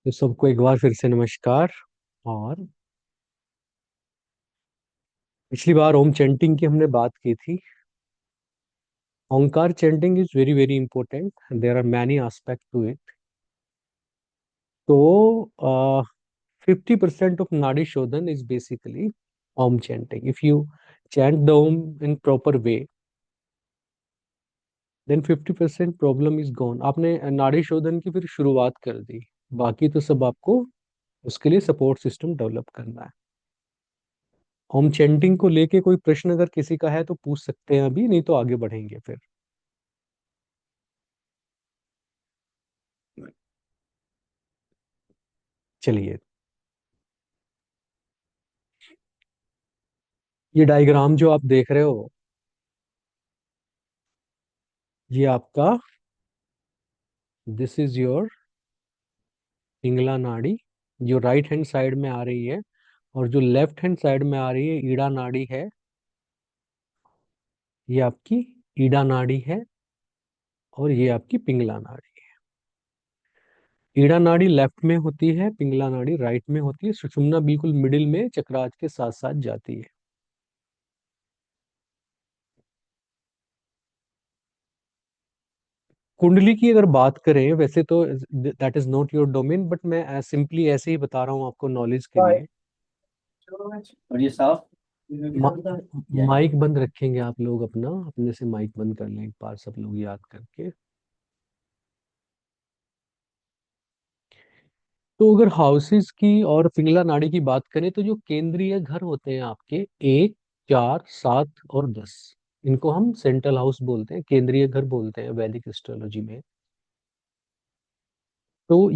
तो सबको एक बार फिर से नमस्कार। और पिछली बार ओम चैंटिंग की हमने बात की थी। Omkar chanting is very very important, there are many aspect to it. तो 50% of nadi shodhan is basically Om chanting. If you chant the Om in proper way, then 50% problem is gone. आपने नाड़ी शोधन की फिर शुरुआत कर दी, बाकी तो सब आपको उसके लिए सपोर्ट सिस्टम डेवलप करना है। होम चैंटिंग को लेके कोई प्रश्न अगर किसी का है तो पूछ सकते हैं अभी, नहीं तो आगे बढ़ेंगे फिर। चलिए, ये डायग्राम जो आप देख रहे हो, ये आपका दिस इज योर पिंगला नाड़ी, जो राइट हैंड साइड में आ रही है। और जो लेफ्ट हैंड साइड में आ रही है ईड़ा नाड़ी है, ये आपकी ईड़ा नाड़ी है। और ये आपकी पिंगला नाड़ी। ईड़ा नाड़ी लेफ्ट में होती है, पिंगला नाड़ी राइट में होती है। सुषुम्ना बिल्कुल मिडिल में चक्रार्च के साथ साथ जाती है। कुंडली की अगर बात करें, वैसे तो that is not your domain, but मैं सिंपली ऐसे ही बता रहा हूँ आपको नॉलेज के लिए। और ये साफ। मा, माइक बंद रखेंगे आप लोग अपना, अपने से माइक बंद कर लें एक बार सब लोग याद करके। तो अगर हाउसेस की और पिंगला नाड़ी की बात करें, तो जो केंद्रीय घर होते हैं आपके, 1, 4, 7 और 10, इनको हम सेंट्रल हाउस बोलते हैं, केंद्रीय घर बोलते हैं वैदिक एस्ट्रोलॉजी में। तो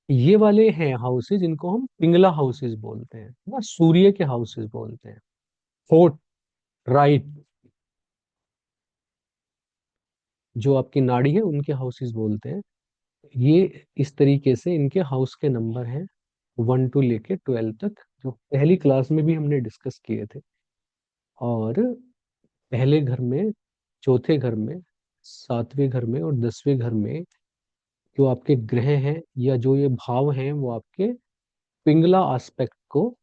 ये वाले हैं हाउसेज, इनको हम पिंगला हाउसेज बोलते हैं ना, सूर्य के हाउसेज बोलते हैं। फोर्थ, राइट, जो आपकी नाड़ी है उनके हाउसेस बोलते हैं। ये इस तरीके से इनके हाउस के नंबर हैं 1 to लेके 12 तक, जो पहली क्लास में भी हमने डिस्कस किए थे। और पहले घर में, चौथे घर में, 7वें घर में और 10वें घर में जो आपके ग्रह हैं या जो ये भाव हैं, वो आपके पिंगला एस्पेक्ट को,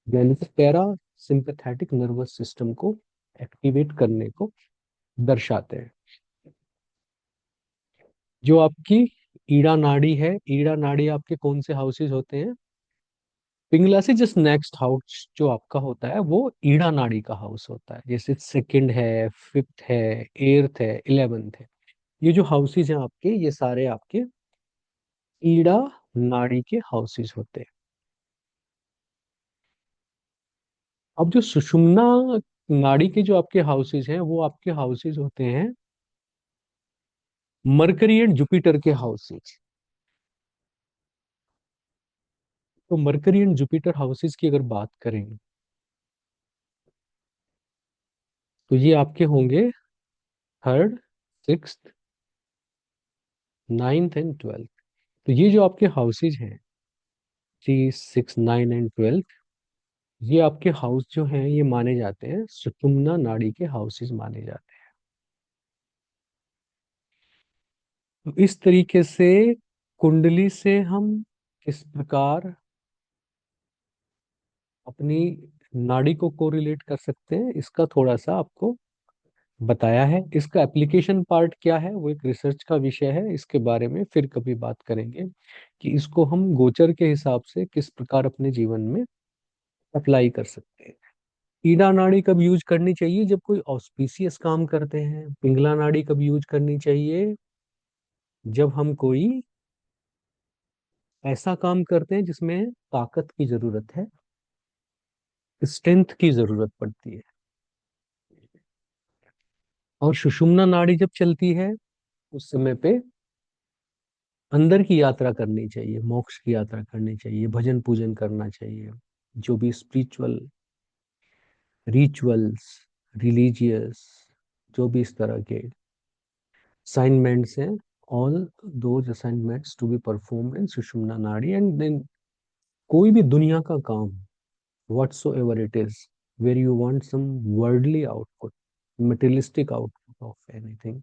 यानी कि पैरा सिंपैथेटिक नर्वस सिस्टम को एक्टिवेट करने को दर्शाते हैं। जो आपकी ईड़ा नाड़ी है, ईड़ा नाड़ी आपके कौन से हाउसेस होते हैं? पिंगला से जस्ट नेक्स्ट हाउस जो आपका होता है वो ईड़ा नाड़ी का हाउस होता है। जैसे सेकंड है, फिफ्थ है, एर्थ है, 11th है। ये जो हाउसेस हैं आपके, ये सारे आपके ईड़ा नाड़ी के हाउसेस होते हैं। अब जो सुषुम्ना नाड़ी के जो आपके हाउसेस हैं, वो आपके हाउसेस होते हैं मरकरी एंड जुपिटर के हाउसेस। तो मरकरी एंड जुपिटर हाउसेस की अगर बात करें, तो ये आपके होंगे third, sixth, 9th and 12th। तो ये जो आपके हाउसेज हैं, 3, 6, 9 एंड 12, ये आपके हाउस जो हैं, ये माने जाते हैं सुषुम्ना नाड़ी के हाउसेज माने जाते हैं। तो इस तरीके से कुंडली से हम किस प्रकार अपनी नाड़ी को कोरिलेट कर सकते हैं, इसका थोड़ा सा आपको बताया है। इसका एप्लीकेशन पार्ट क्या है, वो एक रिसर्च का विषय है, इसके बारे में फिर कभी बात करेंगे कि इसको हम गोचर के हिसाब से किस प्रकार अपने जीवन में अप्लाई कर सकते हैं। ईड़ा नाड़ी कब यूज करनी चाहिए? जब कोई ऑस्पिशियस काम करते हैं। पिंगला नाड़ी कब यूज करनी चाहिए? जब हम कोई ऐसा काम करते हैं जिसमें ताकत की जरूरत है, स्ट्रेंथ की जरूरत पड़ती है। और सुषुम्ना नाड़ी जब चलती है, उस समय पे अंदर की यात्रा करनी चाहिए, मोक्ष की यात्रा करनी चाहिए, भजन पूजन करना चाहिए। जो भी स्पिरिचुअल रिचुअल्स, रिलीजियस, जो भी इस तरह के असाइनमेंट्स हैं, all those assignments to be performed in sushumna nadi. And then कोई भी दुनिया का काम, whatsoever it is, where you want some worldly output, materialistic output of anything,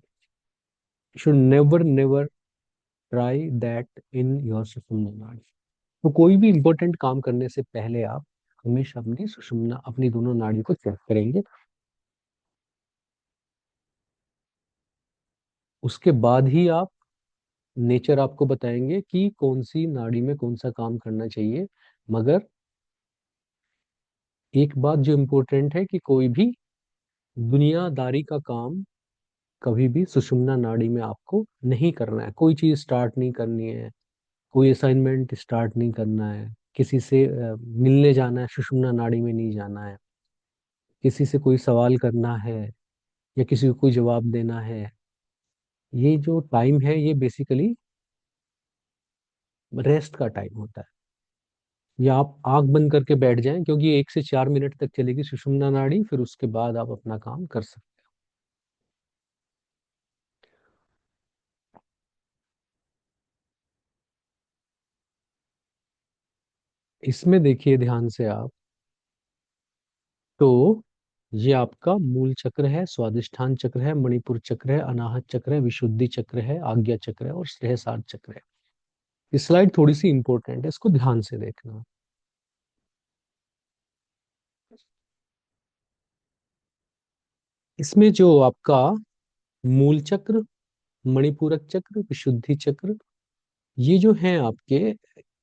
you should never try that in your Sushumna Nadi. तो कोई भी important काम करने से पहले आप हमेशा अपनी सुषुम्ना, अपनी दोनों नाड़ी को चेक करेंगे। उसके बाद ही आप, नेचर आपको बताएंगे कि कौन सी नाड़ी में कौन सा काम करना चाहिए। मगर एक बात जो इम्पोर्टेंट है कि कोई भी दुनियादारी का काम कभी भी सुषुम्ना नाड़ी में आपको नहीं करना है। कोई चीज स्टार्ट नहीं करनी है, कोई असाइनमेंट स्टार्ट नहीं करना है, किसी से मिलने जाना है, सुषुम्ना नाड़ी में नहीं जाना है। किसी से कोई सवाल करना है या किसी को कोई जवाब देना है, ये जो टाइम है ये बेसिकली रेस्ट का टाइम होता है। या आप आंख बंद करके बैठ जाएं, क्योंकि 1 से 4 मिनट तक चलेगी सुषुम्ना नाड़ी, फिर उसके बाद आप अपना काम कर सकते हैं। इसमें देखिए ध्यान से आप, तो ये आपका मूल चक्र है, स्वादिष्ठान चक्र है, मणिपुर चक्र है, अनाहत चक्र है, विशुद्धि चक्र है, आज्ञा चक्र है और सहस्रार चक्र है। ये स्लाइड थोड़ी सी इंपॉर्टेंट है, इसको ध्यान से देखना। इसमें जो आपका मूल चक्र, मणिपूरक चक्र, विशुद्धि चक्र, ये जो हैं आपके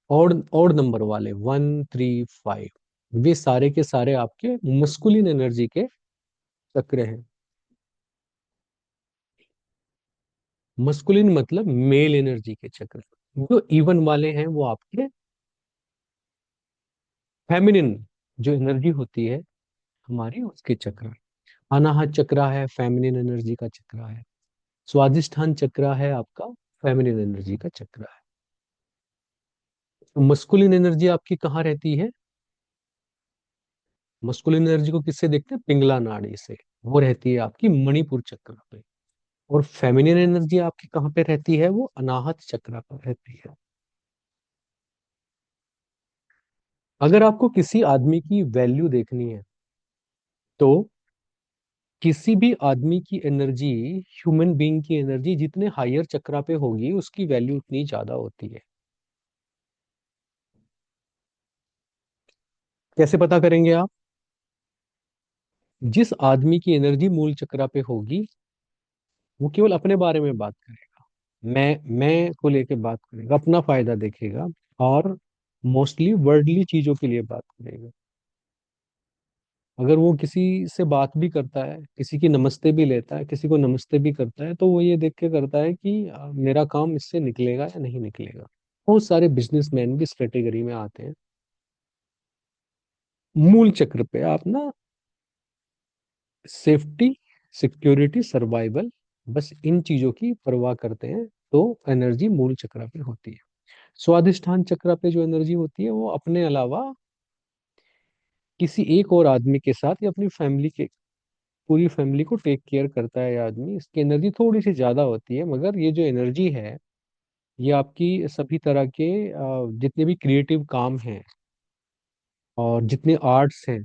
ऑड ऑड नंबर वाले 1, 3, 5, वे सारे के सारे आपके मस्कुलिन एनर्जी के चक्र हैं। मस्कुलिन मतलब मेल एनर्जी के चक्र। जो इवन वाले हैं वो आपके फेमिनिन, जो एनर्जी होती है हमारी, उसके चक्र। अनाहत चक्र है, फेमिनिन एनर्जी का चक्र है। स्वादिष्ठान चक्र है आपका, फेमिनिन एनर्जी का चक्र है। तो मस्कुलिन एनर्जी आपकी कहाँ रहती है? मस्कुलिन एनर्जी को किससे देखते हैं? पिंगला नाड़ी से। वो रहती है आपकी मणिपुर चक्र पे। और फेमिनिन एनर्जी आपकी कहाँ पे रहती है? वो अनाहत चक्र पर रहती है। अगर आपको किसी आदमी की वैल्यू देखनी है, तो किसी भी आदमी की एनर्जी, ह्यूमन बीइंग की एनर्जी जितने हायर चक्रा पे होगी उसकी वैल्यू उतनी ज्यादा होती है। कैसे पता करेंगे आप? जिस आदमी की एनर्जी मूल चक्रा पे होगी वो केवल अपने बारे में बात करेगा, मैं को लेके बात करेगा, अपना फायदा देखेगा, और मोस्टली वर्ल्डली चीजों के लिए बात करेगा। अगर वो किसी से बात भी करता है, किसी की नमस्ते भी लेता है, किसी को नमस्ते भी करता है, तो वो ये देख के करता है कि मेरा काम इससे निकलेगा या नहीं निकलेगा। बहुत सारे बिजनेसमैन भी इस कैटेगरी में आते हैं। मूल चक्र पे आप ना सेफ्टी, सिक्योरिटी, सर्वाइवल, बस इन चीजों की परवाह करते हैं, तो एनर्जी मूल चक्र पे होती है। स्वादिष्ठान चक्र पे जो एनर्जी होती है वो अपने अलावा किसी एक और आदमी के साथ या अपनी फैमिली के, पूरी फैमिली को टेक केयर करता है ये आदमी, इसकी एनर्जी थोड़ी सी ज्यादा होती है। मगर ये जो एनर्जी है ये आपकी सभी तरह के जितने भी क्रिएटिव काम हैं और जितने आर्ट्स हैं,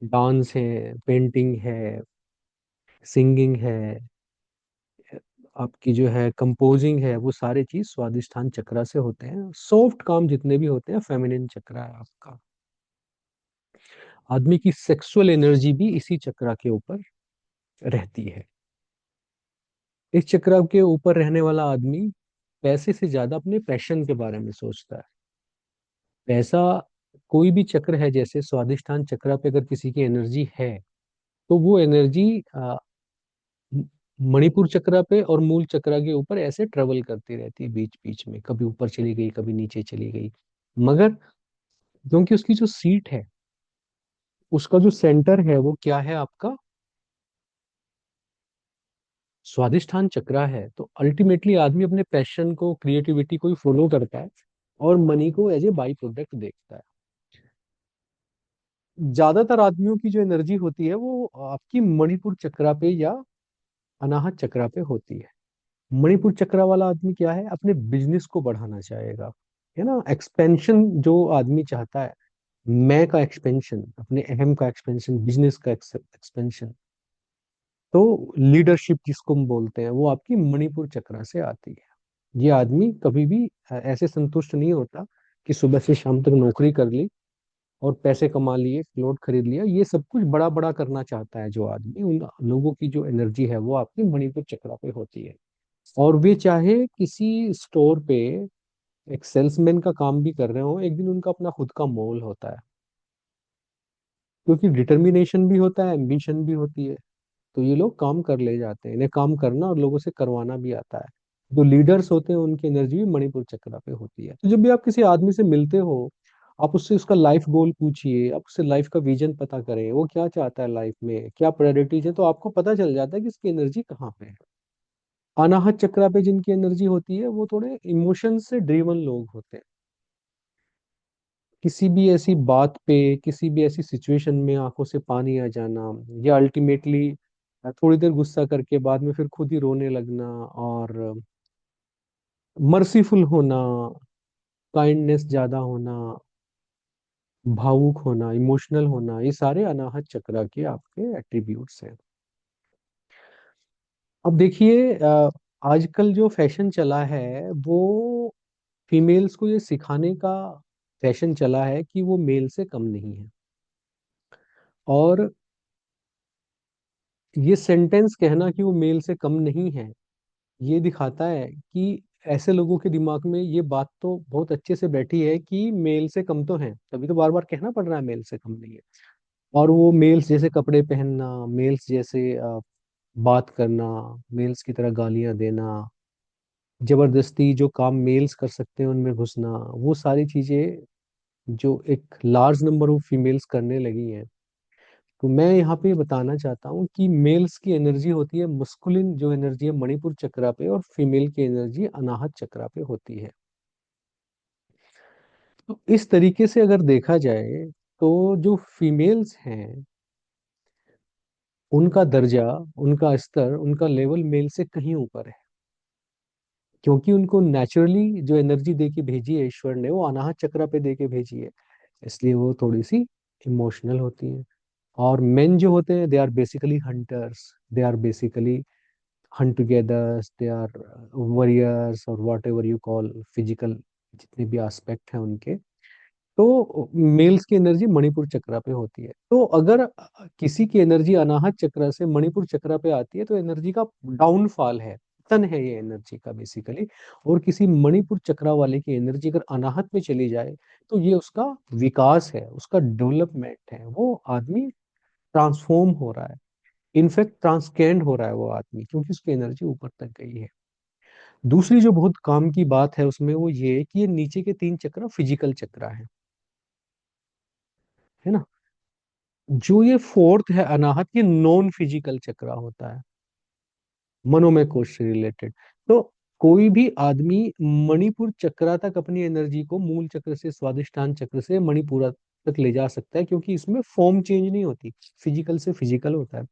डांस है, पेंटिंग है, सिंगिंग है, आपकी जो है कंपोजिंग है, वो सारे चीज स्वादिष्ठान चक्र से होते हैं। सॉफ्ट काम जितने भी होते हैं फेमिनिन चक्र है आपका। आदमी की सेक्सुअल एनर्जी भी इसी चक्र के ऊपर रहती है। इस चक्र के ऊपर रहने वाला आदमी पैसे से ज्यादा अपने पैशन के बारे में सोचता है। पैसा, कोई भी चक्र है, जैसे स्वादिष्ठान चक्र पे अगर किसी की एनर्जी है, तो वो एनर्जी मणिपुर चक्र पे और मूल चक्र के ऊपर ऐसे ट्रेवल करती रहती है बीच बीच में, कभी ऊपर चली गई, कभी नीचे चली गई। मगर क्योंकि उसकी जो सीट है, उसका जो सेंटर है वो क्या है आपका? स्वादिष्ठान चक्र है। तो अल्टीमेटली आदमी अपने पैशन को, क्रिएटिविटी को ही फॉलो करता है और मनी को एज ए बाई प्रोडक्ट देखता है। ज्यादातर आदमियों की जो एनर्जी होती है वो आपकी मणिपुर चक्र पे या अनाहत चक्र पे होती है। मणिपुर चक्र वाला आदमी क्या है? अपने बिजनेस को बढ़ाना चाहेगा, है ना, एक्सपेंशन जो आदमी चाहता है, मैं का एक्सपेंशन, अपने अहम का एक्सपेंशन, बिजनेस का एक्सपेंशन। तो लीडरशिप जिसको हम बोलते हैं वो आपकी मणिपुर चक्र से आती है। ये आदमी कभी भी ऐसे संतुष्ट नहीं होता कि सुबह से शाम तक नौकरी कर ली और पैसे कमा लिए, प्लॉट खरीद लिया, ये सब कुछ बड़ा बड़ा करना चाहता है जो आदमी, उन लोगों की जो एनर्जी है वो आपकी मणिपुर चक्रा पे होती है। और वे चाहे किसी स्टोर पे एक सेल्समैन का काम भी कर रहे हो, एक दिन उनका अपना खुद का मॉल होता है, क्योंकि डिटर्मिनेशन भी होता है, एम्बिशन भी होती है। तो ये लोग काम कर ले जाते हैं, इन्हें काम करना और लोगों से करवाना भी आता है। जो लीडर्स होते हैं उनकी एनर्जी भी मणिपुर चक्र पे होती है। तो जब भी आप किसी आदमी से मिलते हो, आप उससे उसका लाइफ गोल पूछिए, आप उससे लाइफ का विजन पता करें, वो क्या चाहता है लाइफ में, क्या प्रायोरिटीज है, तो आपको पता चल जाता है कि इसकी एनर्जी कहाँ पे है। अनाहत चक्र पे जिनकी एनर्जी होती है वो थोड़े इमोशन से ड्रिवन लोग होते हैं। किसी भी ऐसी बात पे, किसी भी ऐसी सिचुएशन में आंखों से पानी आ जाना, या अल्टीमेटली थोड़ी देर गुस्सा करके बाद में फिर खुद ही रोने लगना, और मर्सीफुल होना, काइंडनेस ज्यादा होना, भावुक होना, इमोशनल होना, ये सारे अनाहत चक्र के आपके एट्रीब्यूट्स हैं। अब देखिए, आजकल जो फैशन चला है वो फीमेल्स को ये सिखाने का फैशन चला है कि वो मेल से कम नहीं है। और ये सेंटेंस कहना कि वो मेल से कम नहीं है, ये दिखाता है कि ऐसे लोगों के दिमाग में ये बात तो बहुत अच्छे से बैठी है कि मेल से कम तो है, तभी तो बार बार कहना पड़ रहा है मेल से कम नहीं है। और वो मेल्स जैसे कपड़े पहनना, मेल्स जैसे बात करना, मेल्स की तरह गालियां देना, जबरदस्ती जो काम मेल्स कर सकते हैं उनमें घुसना, वो सारी चीजें जो एक लार्ज नंबर ऑफ फीमेल्स करने लगी हैं। तो मैं यहाँ पे बताना चाहता हूँ कि मेल्स की एनर्जी होती है मस्कुलिन, जो एनर्जी है मणिपुर चक्रा पे, और फीमेल की एनर्जी अनाहत चक्रा पे होती है। तो इस तरीके से अगर देखा जाए तो जो फीमेल्स हैं उनका दर्जा, उनका स्तर, उनका लेवल मेल से कहीं ऊपर है, क्योंकि उनको नेचुरली जो एनर्जी दे के भेजी है ईश्वर ने, वो अनाहत चक्रा पे दे के भेजी है, इसलिए वो थोड़ी सी इमोशनल होती है। और मेन जो होते हैं they are basically hunters, they are basically hunt together, they are warriors or whatever you call physical, जितने भी एस्पेक्ट हैं उनके। तो मेल्स की एनर्जी मणिपुर चक्रा पे होती है। तो अगर किसी की एनर्जी अनाहत चक्र से मणिपुर चक्र पे आती है तो एनर्जी का डाउनफॉल है, पतन है ये एनर्जी का बेसिकली। और किसी मणिपुर चक्रा वाले की एनर्जी अगर अनाहत में चली जाए तो ये उसका विकास है, उसका डेवलपमेंट है, वो आदमी ट्रांसफॉर्म हो रहा है, इनफैक्ट ट्रांसकेंड हो रहा है वो आदमी, क्योंकि उसकी एनर्जी ऊपर तक गई है। दूसरी जो बहुत काम की बात है उसमें वो ये है कि ये नीचे के तीन चक्र फिजिकल चक्र है ना। जो ये फोर्थ है अनाहत, ये नॉन फिजिकल चक्र होता है, मनोमय कोश से रिलेटेड। तो कोई भी आदमी मणिपुर चक्र तक अपनी एनर्जी को मूल चक्र से, स्वादिष्ठान चक्र से मणिपुर तक ले जा सकता है, क्योंकि इसमें फॉर्म चेंज नहीं होती, फिजिकल से फिजिकल होता है।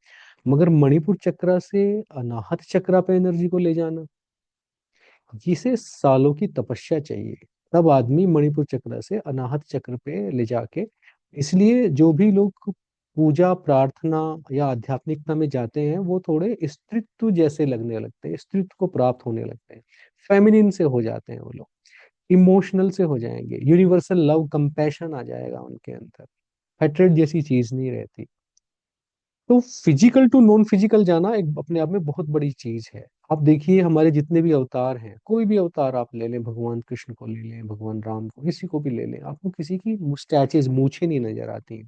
मगर मणिपुर चक्र से अनाहत चक्र पे एनर्जी को ले जाना, जिसे सालों की तपस्या चाहिए, तब आदमी मणिपुर चक्र से अनाहत चक्र पे ले जाके। इसलिए जो भी लोग पूजा प्रार्थना या आध्यात्मिकता में जाते हैं वो थोड़े स्त्रीत्व जैसे लगने लगते हैं, स्त्रीत्व को प्राप्त होने लगते हैं, फेमिनिन से हो जाते हैं वो लोग, इमोशनल से हो जाएंगे, यूनिवर्सल लव कंपैशन आ जाएगा उनके अंदर, हेट्रेड जैसी चीज नहीं रहती। तो फिजिकल टू नॉन फिजिकल जाना एक अपने आप में बहुत बड़ी चीज है। आप देखिए हमारे जितने भी अवतार हैं, कोई भी अवतार आप ले लें, भगवान कृष्ण को ले लें, भगवान राम को, किसी को भी ले लें, आपको किसी की मुस्टैचेस, मूछें नहीं नजर आती हैं,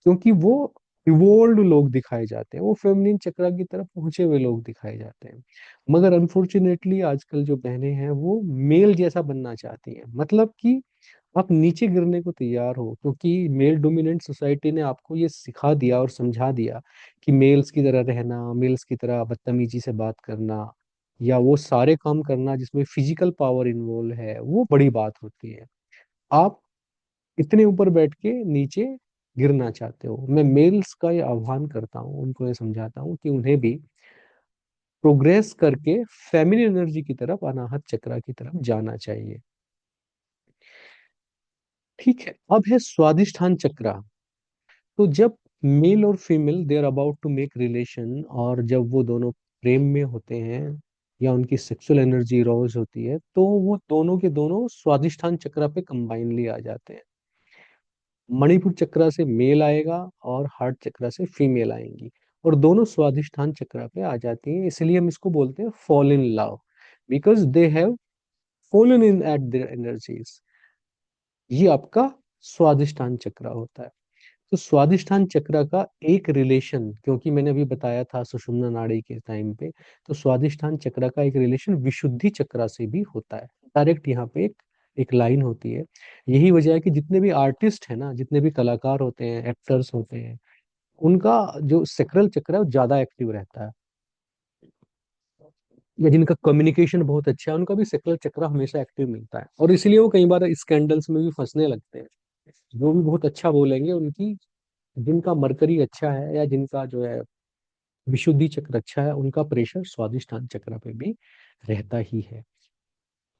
क्योंकि वो इवोल्ड लोग दिखाए जाते हैं, वो फेमिनिन चक्र की तरफ पहुंचे हुए लोग दिखाए जाते हैं। मगर अनफॉर्चुनेटली आजकल जो बहनें हैं वो मेल जैसा बनना चाहती हैं, मतलब कि आप नीचे गिरने को तैयार हो, क्योंकि मेल डोमिनेंट सोसाइटी ने आपको ये सिखा दिया और समझा दिया कि मेल्स की तरह रहना, मेल्स की तरह बदतमीजी से बात करना, या वो सारे काम करना जिसमें फिजिकल पावर इन्वॉल्व है, वो बड़ी बात होती है। आप इतने ऊपर बैठ के नीचे गिरना चाहते हो। मैं मेल्स का ये आह्वान करता हूँ, उनको ये समझाता हूँ कि उन्हें भी प्रोग्रेस करके फेमिनिन एनर्जी की तरफ, अनाहत चक्र की तरफ जाना चाहिए। ठीक है, अब है स्वादिष्ठान चक्र। तो जब मेल और female they are about to make relation, और जब वो दोनों प्रेम में होते हैं, या उनकी सेक्सुअल एनर्जी रोज होती है, तो वो दोनों के दोनों स्वादिष्ठान चक्र पे कंबाइनली आ जाते हैं। मणिपुर चक्र से मेल आएगा और हार्ट चक्र से फीमेल आएंगी, और दोनों स्वादिष्ठान चक्र पे आ जाती हैं। इसलिए हम इसको बोलते हैं fall in love, because they have fallen in eight their energies. ये आपका स्वादिष्ठान चक्र होता है। तो स्वादिष्ठान चक्र का एक रिलेशन, क्योंकि मैंने अभी बताया था सुषुम्ना नाड़ी के टाइम पे, तो स्वादिष्ठान चक्र का एक रिलेशन विशुद्धि चक्र से भी होता है। डायरेक्ट यहाँ पे एक लाइन होती है। यही वजह है कि जितने भी आर्टिस्ट है ना, जितने भी कलाकार होते हैं, एक्टर्स होते हैं, उनका जो सेक्रल चक्र है वो ज्यादा एक्टिव रहता है। या जिनका कम्युनिकेशन बहुत अच्छा है, उनका भी सेक्रल चक्र हमेशा एक्टिव मिलता है, और इसलिए वो कई बार स्कैंडल्स में भी फंसने लगते हैं। जो भी बहुत अच्छा बोलेंगे, उनकी, जिनका मरकरी अच्छा है या जिनका जो है विशुद्धि चक्र अच्छा है, उनका प्रेशर स्वादिष्ठान चक्र पे भी रहता ही है।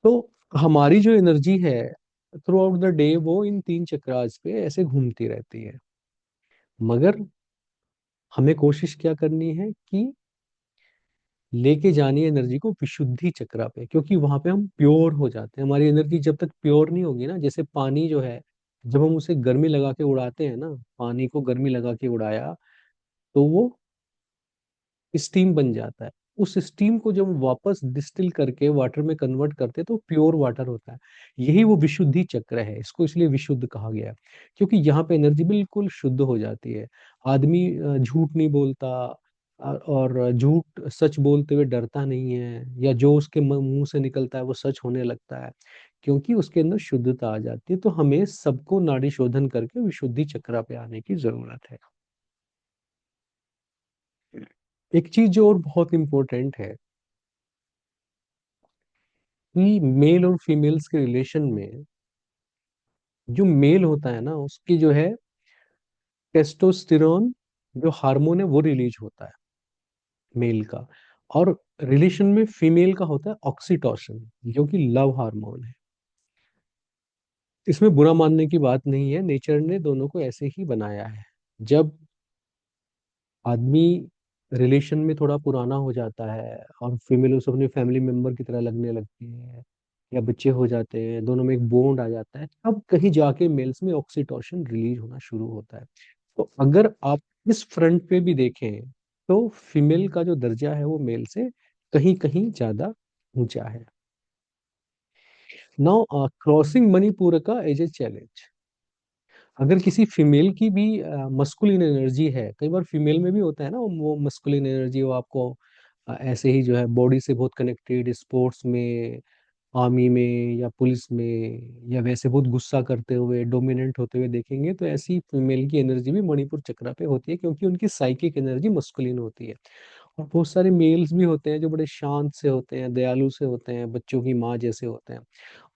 तो हमारी जो एनर्जी है थ्रू आउट द डे, वो इन तीन चक्रास पे ऐसे घूमती रहती है। मगर हमें कोशिश क्या करनी है कि लेके जानी है एनर्जी को विशुद्धि चक्र पे, क्योंकि वहां पे हम प्योर हो जाते हैं। हमारी एनर्जी जब तक प्योर नहीं होगी ना, जैसे पानी जो है, जब हम उसे गर्मी लगा के उड़ाते हैं ना, पानी को गर्मी लगा के उड़ाया, तो वो स्टीम बन जाता है। उस स्टीम को जब वापस डिस्टिल करके वाटर में कन्वर्ट करते हैं तो प्योर वाटर होता है। यही वो विशुद्धि चक्र है, इसको इसलिए विशुद्ध कहा गया है, क्योंकि यहाँ पे एनर्जी बिल्कुल शुद्ध हो जाती है। आदमी झूठ नहीं बोलता, और झूठ सच बोलते हुए डरता नहीं है, या जो उसके मुंह से निकलता है वो सच होने लगता है, क्योंकि उसके अंदर शुद्धता आ जाती है। तो हमें सबको नाड़ी शोधन करके विशुद्धि चक्र पे आने की जरूरत है। एक चीज जो और बहुत इंपॉर्टेंट है, कि मेल और फीमेल्स के रिलेशन में जो मेल होता है ना, उसकी जो है टेस्टोस्टेरोन जो हार्मोन है वो रिलीज होता है मेल का, और रिलेशन में फीमेल का होता है ऑक्सीटोसिन, जो कि लव हार्मोन है। इसमें बुरा मानने की बात नहीं है, नेचर ने दोनों को ऐसे ही बनाया है। जब आदमी रिलेशन में थोड़ा पुराना हो जाता है और फीमेल उसे अपने फैमिली मेंबर की तरह लगने लगती है, या बच्चे हो जाते हैं, दोनों में एक बॉन्ड आ जाता है, तब कहीं जाके मेल्स में ऑक्सीटोसिन रिलीज होना शुरू होता है। तो अगर आप इस फ्रंट पे भी देखें, तो फीमेल का जो दर्जा है वो मेल से कहीं कहीं ज्यादा ऊंचा है। नाउ क्रॉसिंग मणिपुर का एज ए चैलेंज। अगर किसी फीमेल की भी मस्कुलिन एनर्जी है, कई बार फीमेल में भी होता है ना वो मस्कुलिन एनर्जी, वो आपको ऐसे ही जो है बॉडी से बहुत कनेक्टेड, स्पोर्ट्स में, आर्मी में या पुलिस में, या वैसे बहुत गुस्सा करते हुए डोमिनेंट होते हुए देखेंगे, तो ऐसी फीमेल की एनर्जी भी मणिपुर चक्र पे होती है, क्योंकि उनकी साइकिक एनर्जी मस्कुलिन होती है। और बहुत सारे मेल्स भी होते हैं जो बड़े शांत से होते हैं, दयालु से होते हैं, बच्चों की माँ जैसे होते हैं।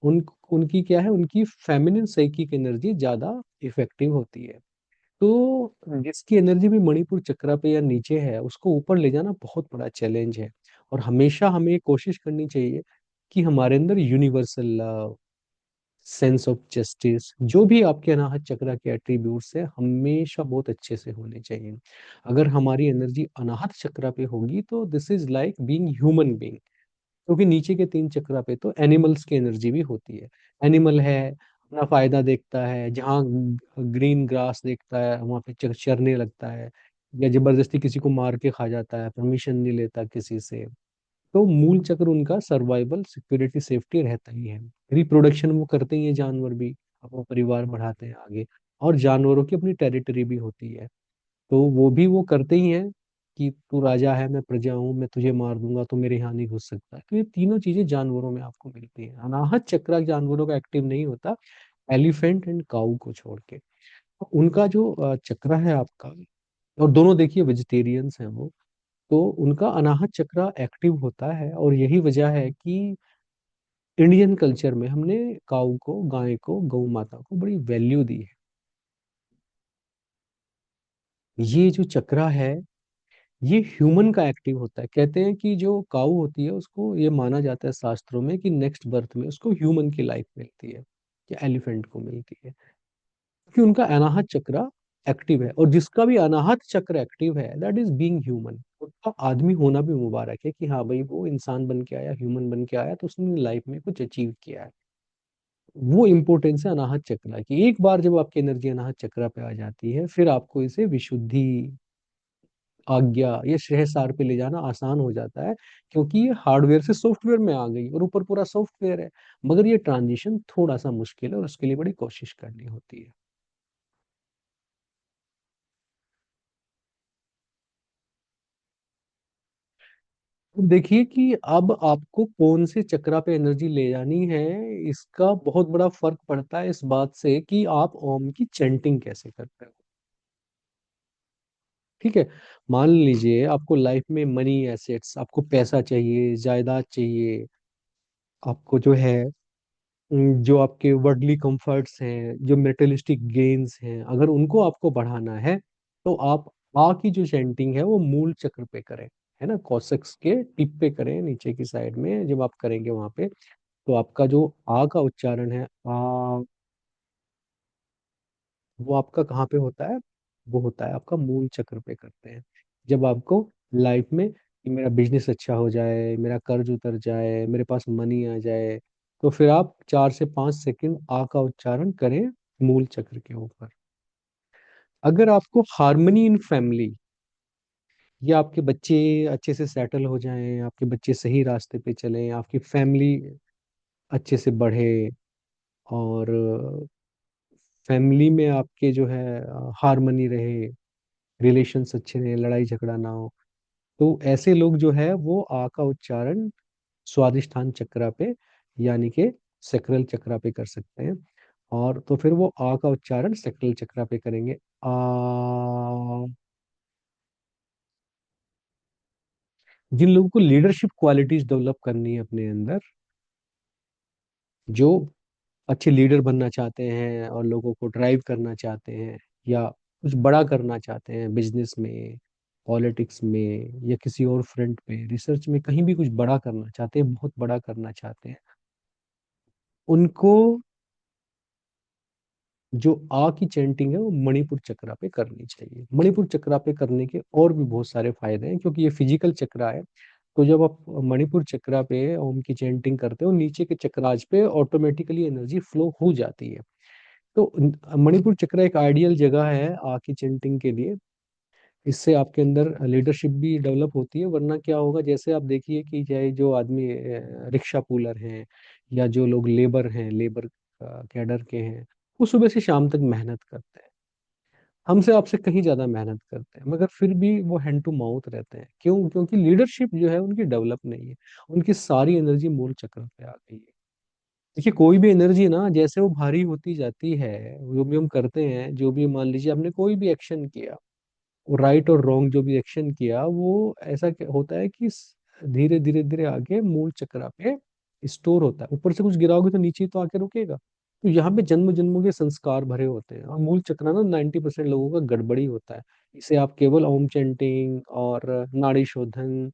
उन उनकी क्या है, उनकी फेमिनिन साइकिक एनर्जी ज्यादा इफेक्टिव होती है। तो जिसकी एनर्जी भी मणिपुर चक्र पे या नीचे है, उसको ऊपर ले जाना बहुत बड़ा चैलेंज है। और हमेशा हमें कोशिश करनी चाहिए कि हमारे अंदर universal love, sense of justice, जो भी आपके अनाहत चक्र के एट्रीब्यूट्स है, हमेशा बहुत अच्छे से होने चाहिए। अगर हमारी एनर्जी अनाहत चक्र पे होगी, तो this is like being human being. क्योंकि नीचे के तीन चक्रा पे तो एनिमल्स की एनर्जी भी होती है। एनिमल है, अपना फायदा देखता है, जहाँ ग्रीन ग्रास देखता है वहां पे चरने लगता है, या जबरदस्ती किसी को मार के खा जाता है, परमिशन नहीं लेता किसी से। तो मूल चक्र उनका सर्वाइवल, सिक्योरिटी, सेफ्टी रहता ही है। रिप्रोडक्शन वो करते ही है, जानवर भी अपना परिवार बढ़ाते हैं आगे। और जानवरों की अपनी टेरिटरी भी होती है, तो वो भी वो करते ही हैं कि तू राजा है, मैं प्रजा हूँ, मैं तुझे मार दूंगा तो मेरे यहाँ नहीं घुस सकता। तो ये तीनों चीजें जानवरों में आपको मिलती है। अनाहत चक्र जानवरों का एक्टिव नहीं होता, एलिफेंट एंड काऊ को छोड़ के। तो उनका जो चक्र है आपका, और दोनों देखिए वेजिटेरियंस हैं वो, तो उनका अनाहत चक्र एक्टिव होता है। और यही वजह है कि इंडियन कल्चर में हमने काऊ को, गाय को, गौ माता को बड़ी वैल्यू दी है। ये जो चक्र है, ये ह्यूमन का एक्टिव होता है। कहते हैं कि जो काऊ होती है, उसको ये माना जाता है शास्त्रों में कि नेक्स्ट बर्थ में उसको ह्यूमन की लाइफ मिलती है, या एलिफेंट को मिलती है, क्योंकि उनका अनाहत चक्र एक्टिव है, और जिसका भी अनाहत चक्र एक्टिव है, दैट इज बीइंग ह्यूमन। उसका आदमी होना भी मुबारक है कि हाँ भाई वो इंसान बन के आया, ह्यूमन बन के आया, तो उसने लाइफ में कुछ अचीव किया है। वो इम्पोर्टेंस है अनाहत चक्र की। एक बार जब आपकी एनर्जी अनाहत चक्र पे आ जाती है, फिर आपको इसे विशुद्धि, आज्ञा या श्रेयसार पे ले जाना आसान हो जाता है, क्योंकि ये हार्डवेयर से सॉफ्टवेयर में आ गई और ऊपर पूरा सॉफ्टवेयर है। मगर ये ट्रांजिशन थोड़ा सा मुश्किल है और उसके लिए बड़ी कोशिश करनी होती है। तो देखिए कि अब आपको कौन से चक्रा पे एनर्जी ले जानी है, इसका बहुत बड़ा फर्क पड़ता है इस बात से कि आप ओम की चैंटिंग कैसे करते हो। ठीक है, मान लीजिए आपको लाइफ में मनी एसेट्स, आपको पैसा चाहिए, जायदाद चाहिए, आपको जो है जो आपके वर्ldly कंफर्ट्स हैं, जो मेटेरियलिस्टिक गेन्स हैं, अगर उनको आपको बढ़ाना है, तो आप आ की जो चैंटिंग है वो मूल चक्र पे करें। है ना, कॉसेक्स के टिप पे करें, नीचे की साइड में जब आप करेंगे वहां पे, तो आपका जो आ का उच्चारण है, आ, वो आपका कहाँ पे होता है, वो होता है आपका मूल चक्र पे करते हैं। जब आपको लाइफ में कि मेरा बिजनेस अच्छा हो जाए, मेरा कर्ज उतर जाए, मेरे पास मनी आ जाए, तो फिर आप 4 से 5 सेकंड आ का उच्चारण करें मूल चक्र के ऊपर। अगर आपको हार्मनी इन फैमिली, या आपके बच्चे अच्छे से सेटल हो जाएं, आपके बच्चे सही रास्ते पे चलें, आपकी फैमिली अच्छे से बढ़े, और फैमिली में आपके जो है हार्मनी रहे, रिलेशंस अच्छे रहे, लड़ाई झगड़ा ना हो, तो ऐसे लोग जो है वो आ का उच्चारण स्वादिष्ठान चक्रा पे, यानी कि सेक्रल चक्रा पे कर सकते हैं। और तो फिर वो आ का उच्चारण सेक्रल चक्रा पे करेंगे, आ। जिन लोगों को लीडरशिप क्वालिटीज डेवलप करनी है अपने अंदर, जो अच्छे लीडर बनना चाहते हैं और लोगों को ड्राइव करना चाहते हैं, या कुछ बड़ा करना चाहते हैं बिजनेस में, पॉलिटिक्स में, या किसी और फ्रंट पे, रिसर्च में, कहीं भी कुछ बड़ा करना चाहते हैं, बहुत बड़ा करना चाहते हैं, उनको जो आ की चैंटिंग है वो मणिपुर चक्रा पे करनी चाहिए। मणिपुर चक्रा पे करने के और भी बहुत सारे फायदे हैं, क्योंकि ये फिजिकल चक्रा है। तो जब आप मणिपुर चक्रा पे ओम की चैंटिंग करते हो, नीचे के चक्राज पे ऑटोमेटिकली एनर्जी फ्लो हो जाती है। तो मणिपुर चक्र एक आइडियल जगह है आ की चैंटिंग के लिए। इससे आपके अंदर लीडरशिप भी डेवलप होती है। वरना क्या होगा, जैसे आप देखिए कि चाहे जो आदमी रिक्शा पुलर हैं, या जो लोग लेबर हैं, लेबर कैडर के हैं, वो सुबह से शाम तक मेहनत करते हैं, हमसे आपसे कहीं ज्यादा मेहनत करते हैं, मगर फिर भी वो हैंड टू माउथ रहते हैं। क्यों? क्योंकि लीडरशिप जो है उनकी डेवलप नहीं है, उनकी सारी एनर्जी मूल चक्र पे आ गई है। देखिए, कोई भी एनर्जी ना जैसे वो भारी होती जाती है, जो भी हम करते हैं, जो भी मान लीजिए हमने कोई भी एक्शन किया, वो राइट और रॉन्ग जो भी एक्शन किया, वो ऐसा होता है कि धीरे धीरे धीरे आगे मूल चक्र पे स्टोर होता है। ऊपर से कुछ गिराओगे तो नीचे ही तो आके रुकेगा। तो यहाँ पे जन्म जन्मों के संस्कार भरे होते हैं, और मूल चक्र ना 90% लोगों का गड़बड़ी होता है। इसे आप केवल ओम चैंटिंग और नाड़ी शोधन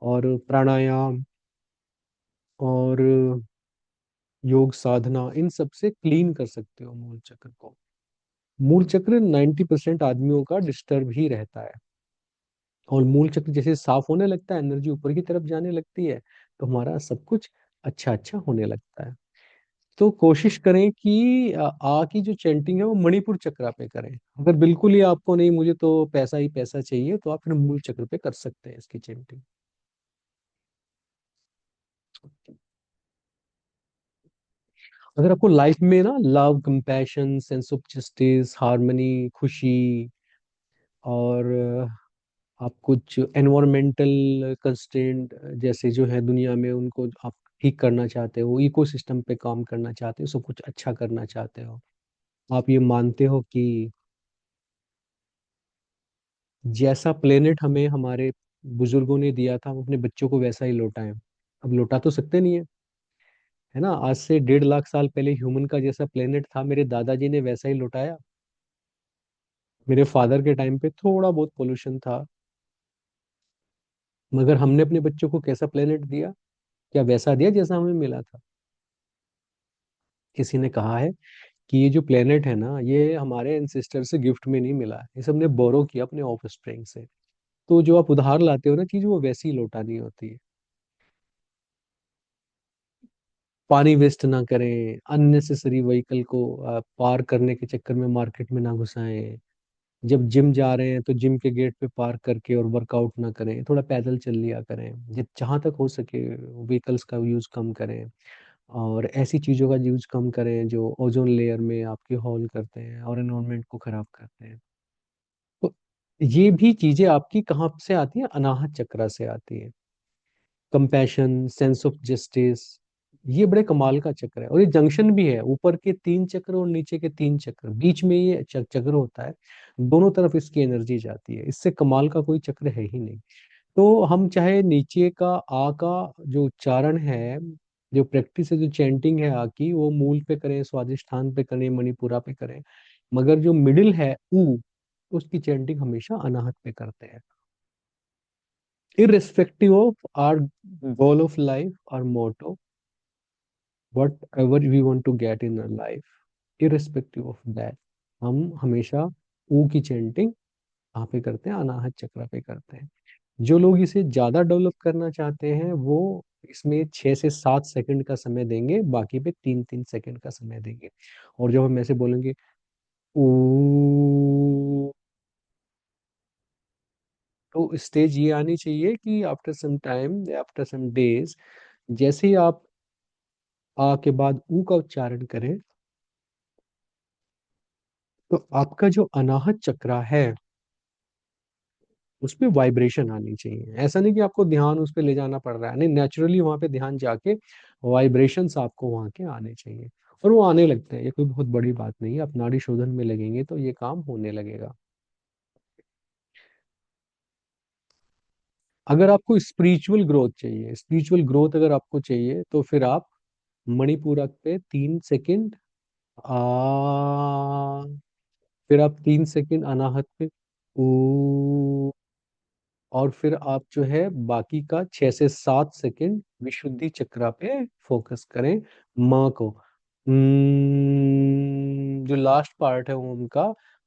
और प्राणायाम और योग साधना, इन सब से क्लीन कर सकते हो मूल चक्र को। मूल चक्र 90% आदमियों का डिस्टर्ब ही रहता है, और मूल चक्र जैसे साफ होने लगता है, एनर्जी ऊपर की तरफ जाने लगती है, तो हमारा सब कुछ अच्छा अच्छा होने लगता है। तो कोशिश करें कि की जो चैंटिंग है वो मणिपुर चक्र पे करें। अगर बिल्कुल ही आपको नहीं, मुझे तो पैसा ही पैसा चाहिए, तो आप फिर मूल चक्र पे कर सकते हैं इसकी चैंटिंग। अगर आपको लाइफ में ना love, compassion, sense of justice, harmony, खुशी, और आप कुछ एनवायरमेंटल कंस्ट्रेंट जैसे जो है दुनिया में, उनको आप ठीक करना चाहते हो, इकोसिस्टम पे काम करना चाहते हो, सब कुछ अच्छा करना चाहते हो, आप ये मानते हो कि जैसा प्लेनेट हमें हमारे बुजुर्गों ने दिया था, हम अपने बच्चों को वैसा ही लौटाएं। अब लौटा तो सकते नहीं है, है ना। आज से 1.5 लाख साल पहले ह्यूमन का जैसा प्लेनेट था, मेरे दादाजी ने वैसा ही लौटाया। मेरे फादर के टाइम पे थोड़ा बहुत पोल्यूशन था, मगर हमने अपने बच्चों को कैसा प्लेनेट दिया? क्या वैसा दिया जैसा हमें मिला था? किसी ने कहा है कि ये जो प्लेनेट है ना, ये हमारे एंसेस्टर से गिफ्ट में नहीं मिला है, ये सबने बोरो किया अपने ऑफ स्प्रिंग से। तो जो आप उधार लाते हो ना चीज, वो वैसी ही लौटानी होती है। पानी वेस्ट ना करें, अननेसेसरी व्हीकल को पार करने के चक्कर में मार्केट में ना घुसाएं। जब जिम जा रहे हैं तो जिम के गेट पे पार्क करके और वर्कआउट ना करें, थोड़ा पैदल चल लिया करें। जित जहाँ तक हो सके व्हीकल्स का यूज कम करें, और ऐसी चीज़ों का यूज कम करें जो ओजोन लेयर में आपके होल करते हैं और एनवायरनमेंट को खराब करते हैं। तो ये भी चीजें आपकी कहाँ से आती हैं? अनाहत चक्रा से आती है। कंपैशन, सेंस ऑफ जस्टिस, ये बड़े कमाल का चक्र है। और ये जंक्शन भी है, ऊपर के 3 चक्र और नीचे के 3 चक्र, बीच में ये चक्र होता है। दोनों तरफ इसकी एनर्जी जाती है, इससे कमाल का कोई चक्र है ही नहीं। तो हम चाहे नीचे का आ का जो उच्चारण है, जो प्रैक्टिस है, जो चैंटिंग है आ की, वो मूल पे करें, स्वादिष्ठान पे करें, मणिपुरा पे करें, मगर जो मिडिल है ऊ, उसकी चैंटिंग हमेशा अनाहत पे करते हैं। irrespective of our goal of life or motto, whatever we want to get in our life, irrespective of that, हम हमेशा ऊ की चैंटिंग कहाँ पे करते हैं? अनाहत चक्र पे करते हैं। जो लोग इसे ज्यादा डेवलप करना चाहते हैं वो इसमें 6 से 7 सेकंड का समय देंगे, बाकी पे 3-3 सेकंड का समय देंगे। और जब हम ऐसे बोलेंगे ऊ, तो स्टेज ये आनी चाहिए कि after some time, after some days, जैसे ही आप आ के बाद ऊ का उच्चारण करें, तो आपका जो अनाहत चक्रा है उसमें वाइब्रेशन आनी चाहिए। ऐसा नहीं कि आपको ध्यान उस पर ले जाना पड़ रहा है, नहीं, नेचुरली वहां पे ध्यान जाके वाइब्रेशंस आपको वहां के आने चाहिए। और वो आने लगते हैं, ये कोई बहुत बड़ी बात नहीं है। आप नाड़ी शोधन में लगेंगे तो ये काम होने लगेगा। अगर आपको स्पिरिचुअल ग्रोथ चाहिए, स्पिरिचुअल ग्रोथ अगर आपको चाहिए, तो फिर आप मणिपूरक पे 3 सेकंड आ, फिर आप 3 सेकंड अनाहत पे ओ, और फिर आप जो है बाकी का 6 से 7 सेकंड विशुद्धि चक्रा पे फोकस करें, माँ को। जो लास्ट पार्ट है वो उनका,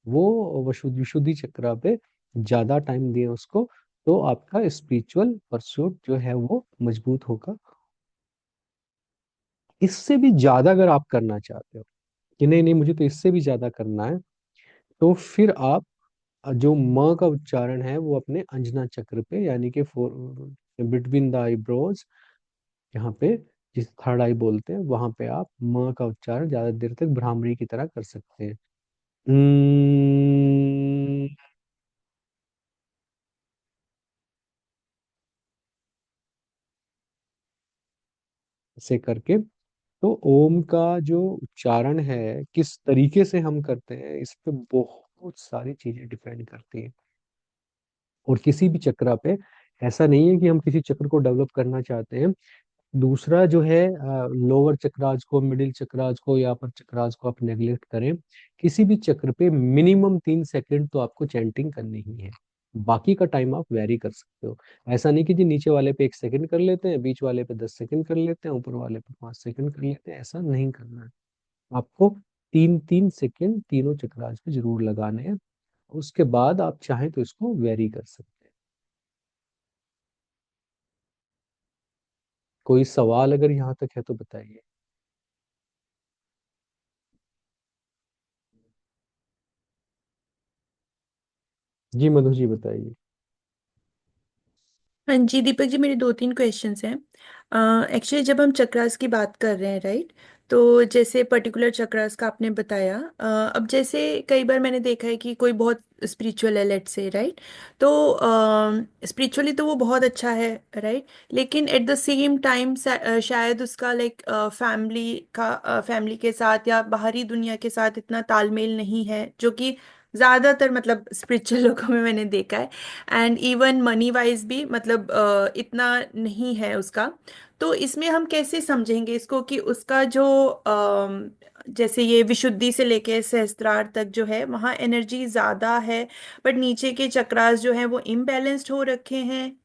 वो विशुद्धि विशुद्धि चक्रा पे ज्यादा टाइम दिए उसको, तो आपका स्पिरिचुअल परस्यूट जो है वो मजबूत होगा। इससे भी ज्यादा अगर आप करना चाहते हो कि नहीं नहीं मुझे तो इससे भी ज्यादा करना है, तो फिर आप जो म का उच्चारण है वो अपने अंजना चक्र पे, यानी कि फोर, बिटवीन द आईब्रोज, यहाँ पे जिस थर्ड आई बोलते हैं वहां पे आप म का उच्चारण ज्यादा देर तक भ्रामरी की तरह कर सकते हैं। ऐसे करके। तो ओम का जो उच्चारण है किस तरीके से हम करते हैं, इस पे बहुत सारी चीजें डिपेंड करती हैं। और किसी भी चक्र पे ऐसा नहीं है कि हम किसी चक्र को डेवलप करना चाहते हैं, दूसरा जो है लोअर चक्राज को, मिडिल चक्राज को या अपर चक्राज को आप नेग्लेक्ट करें, किसी भी चक्र पे मिनिमम 3 सेकंड तो आपको चैंटिंग करनी ही है। बाकी का टाइम आप वेरी कर सकते हो। ऐसा नहीं कि जी नीचे वाले पे 1 सेकंड कर लेते हैं, बीच वाले पे 10 सेकंड कर लेते हैं, ऊपर वाले पे 5 सेकंड कर लेते हैं, ऐसा नहीं करना है। आपको 3-3 सेकंड तीनों चक्राज पे जरूर लगाने हैं। उसके बाद आप चाहें तो इसको वेरी कर सकते हैं। कोई सवाल अगर यहाँ तक है तो बताइए। जी मधु जी बताइए। हाँ जी दीपक जी, मेरे दो तीन क्वेश्चंस हैं। एक्चुअली जब हम चक्रास की बात कर रहे हैं, राइट, तो जैसे पर्टिकुलर चक्रास का आपने बताया, अब जैसे कई बार मैंने देखा है कि कोई बहुत स्पिरिचुअल है, लेट्स से, राइट, तो स्पिरिचुअली तो वो बहुत अच्छा है, राइट, लेकिन एट द सेम टाइम शायद उसका लाइक फैमिली के साथ या बाहरी दुनिया के साथ इतना तालमेल नहीं है, जो कि ज्यादातर मतलब स्पिरिचुअल लोगों में मैंने देखा है। एंड इवन मनी वाइज भी मतलब इतना नहीं है उसका। तो इसमें हम कैसे समझेंगे इसको कि उसका जो जैसे ये विशुद्धि से लेके सहस्त्रार तक जो है वहाँ एनर्जी ज्यादा है, बट नीचे के चक्रास जो है वो इम्बैलेंस्ड हो रखे हैं।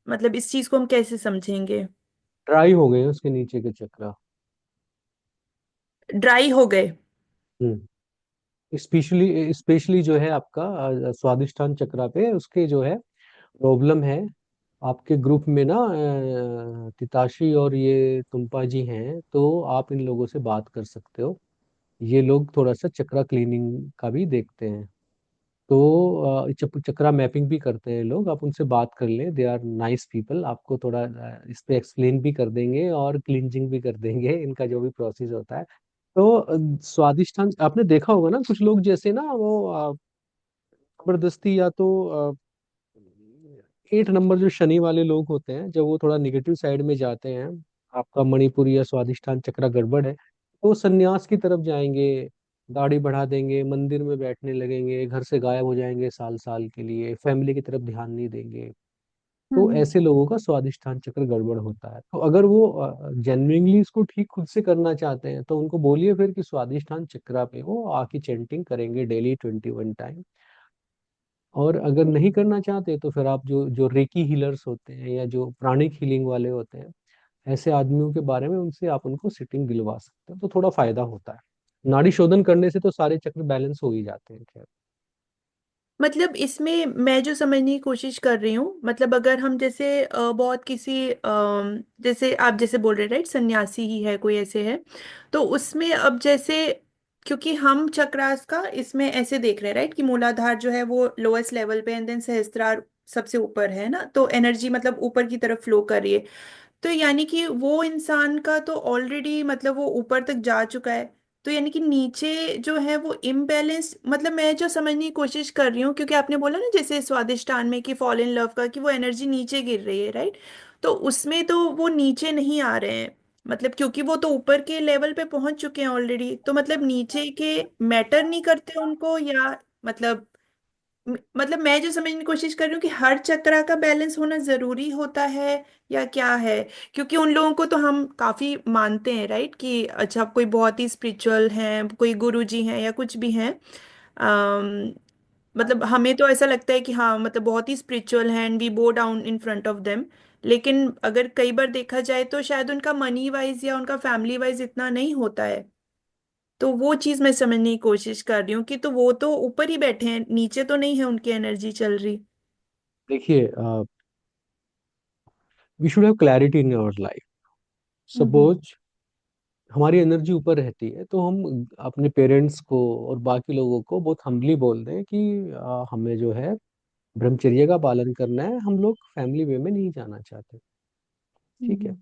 मतलब इस चीज को हम कैसे समझेंगे? ड्राई हो गए उसके नीचे के चक्र। ड्राई हो गए? स्पेशली स्पेशली जो है आपका स्वादिष्टान चक्रा पे उसके जो है प्रॉब्लम है। आपके ग्रुप में ना तिताशी और ये तुम्पा जी हैं, तो आप इन लोगों से बात कर सकते हो। ये लोग थोड़ा सा चक्रा क्लीनिंग का भी देखते हैं। तो चक्रा मैपिंग भी करते हैं लोग, आप उनसे बात कर लें। दे आर नाइस पीपल, आपको थोड़ा इस पे एक्सप्लेन भी कर देंगे और क्लींजिंग भी कर देंगे इनका जो भी प्रोसेस होता है। तो स्वादिष्टान आपने देखा होगा ना, कुछ लोग जैसे ना वो जबरदस्ती या तो 8 नंबर जो शनि वाले लोग होते हैं, जब वो थोड़ा निगेटिव साइड में जाते हैं, आपका मणिपुर या स्वादिष्टान चक्र गड़बड़ है, तो सन्यास की तरफ जाएंगे, दाढ़ी बढ़ा देंगे, मंदिर में बैठने लगेंगे, घर से गायब हो जाएंगे साल साल के लिए, फैमिली की तरफ ध्यान नहीं देंगे। तो हम्म। ऐसे लोगों का स्वादिष्टान चक्र गड़बड़ होता है। तो अगर वो जेन्युइनली इसको ठीक खुद से करना चाहते हैं, तो उनको बोलिए फिर कि स्वादिष्टान चक्रा पे वो आके चैंटिंग करेंगे डेली 21 टाइम। और अगर नहीं करना चाहते तो फिर आप जो जो रेकी हीलर्स होते हैं या जो प्राणिक हीलिंग वाले होते हैं, ऐसे आदमियों के बारे में उनसे आप उनको सिटिंग दिलवा सकते हैं, तो थोड़ा फायदा होता है। नाड़ी शोधन करने से तो सारे चक्र बैलेंस हो ही जाते हैं, खैर। मतलब इसमें मैं जो समझने की कोशिश कर रही हूँ, मतलब अगर हम जैसे बहुत किसी जैसे आप जैसे बोल रहे राइट, सन्यासी ही है कोई ऐसे है, तो उसमें अब जैसे क्योंकि हम चक्रास का इसमें ऐसे देख रहे हैं राइट कि मूलाधार जो है वो लोएस्ट लेवल पे एंड देन सहस्त्रार सबसे ऊपर है ना, तो एनर्जी मतलब ऊपर की तरफ फ्लो कर रही है। तो यानी कि वो इंसान का तो ऑलरेडी मतलब वो ऊपर तक जा चुका है। तो यानी कि नीचे जो है वो इम्बैलेंस, मतलब मैं जो समझने की कोशिश कर रही हूँ क्योंकि आपने बोला ना जैसे स्वादिष्टान में कि फॉल इन लव का कि वो एनर्जी नीचे गिर रही है राइट, तो उसमें तो वो नीचे नहीं आ रहे हैं, मतलब क्योंकि वो तो ऊपर के लेवल पे पहुंच चुके हैं ऑलरेडी, तो मतलब नीचे के मैटर नहीं करते उनको, या मतलब मतलब मैं जो समझने की कोशिश कर रही हूँ कि हर चक्रा का बैलेंस होना जरूरी होता है या क्या है। क्योंकि उन लोगों को तो हम काफी मानते हैं राइट कि अच्छा कोई बहुत ही स्पिरिचुअल हैं, कोई गुरु जी हैं या कुछ भी हैं, अम, मतलब हमें तो ऐसा लगता है कि हाँ मतलब बहुत ही स्पिरिचुअल हैं and we bow down in front of them. लेकिन अगर कई बार देखा जाए तो शायद उनका मनी वाइज या उनका फैमिली वाइज इतना नहीं होता है। तो वो चीज मैं समझने की कोशिश कर रही हूँ कि तो वो तो ऊपर ही बैठे हैं, नीचे तो नहीं है उनकी एनर्जी चल रही। देखिए, we should have clarity in our life. Hmm. Suppose हमारी एनर्जी ऊपर रहती है, तो हम अपने पेरेंट्स को और बाकी लोगों को बहुत हम्बली बोल दें कि हमें जो है ब्रह्मचर्य का पालन करना है, हम लोग फैमिली वे में नहीं जाना चाहते। ठीक है, हम्म।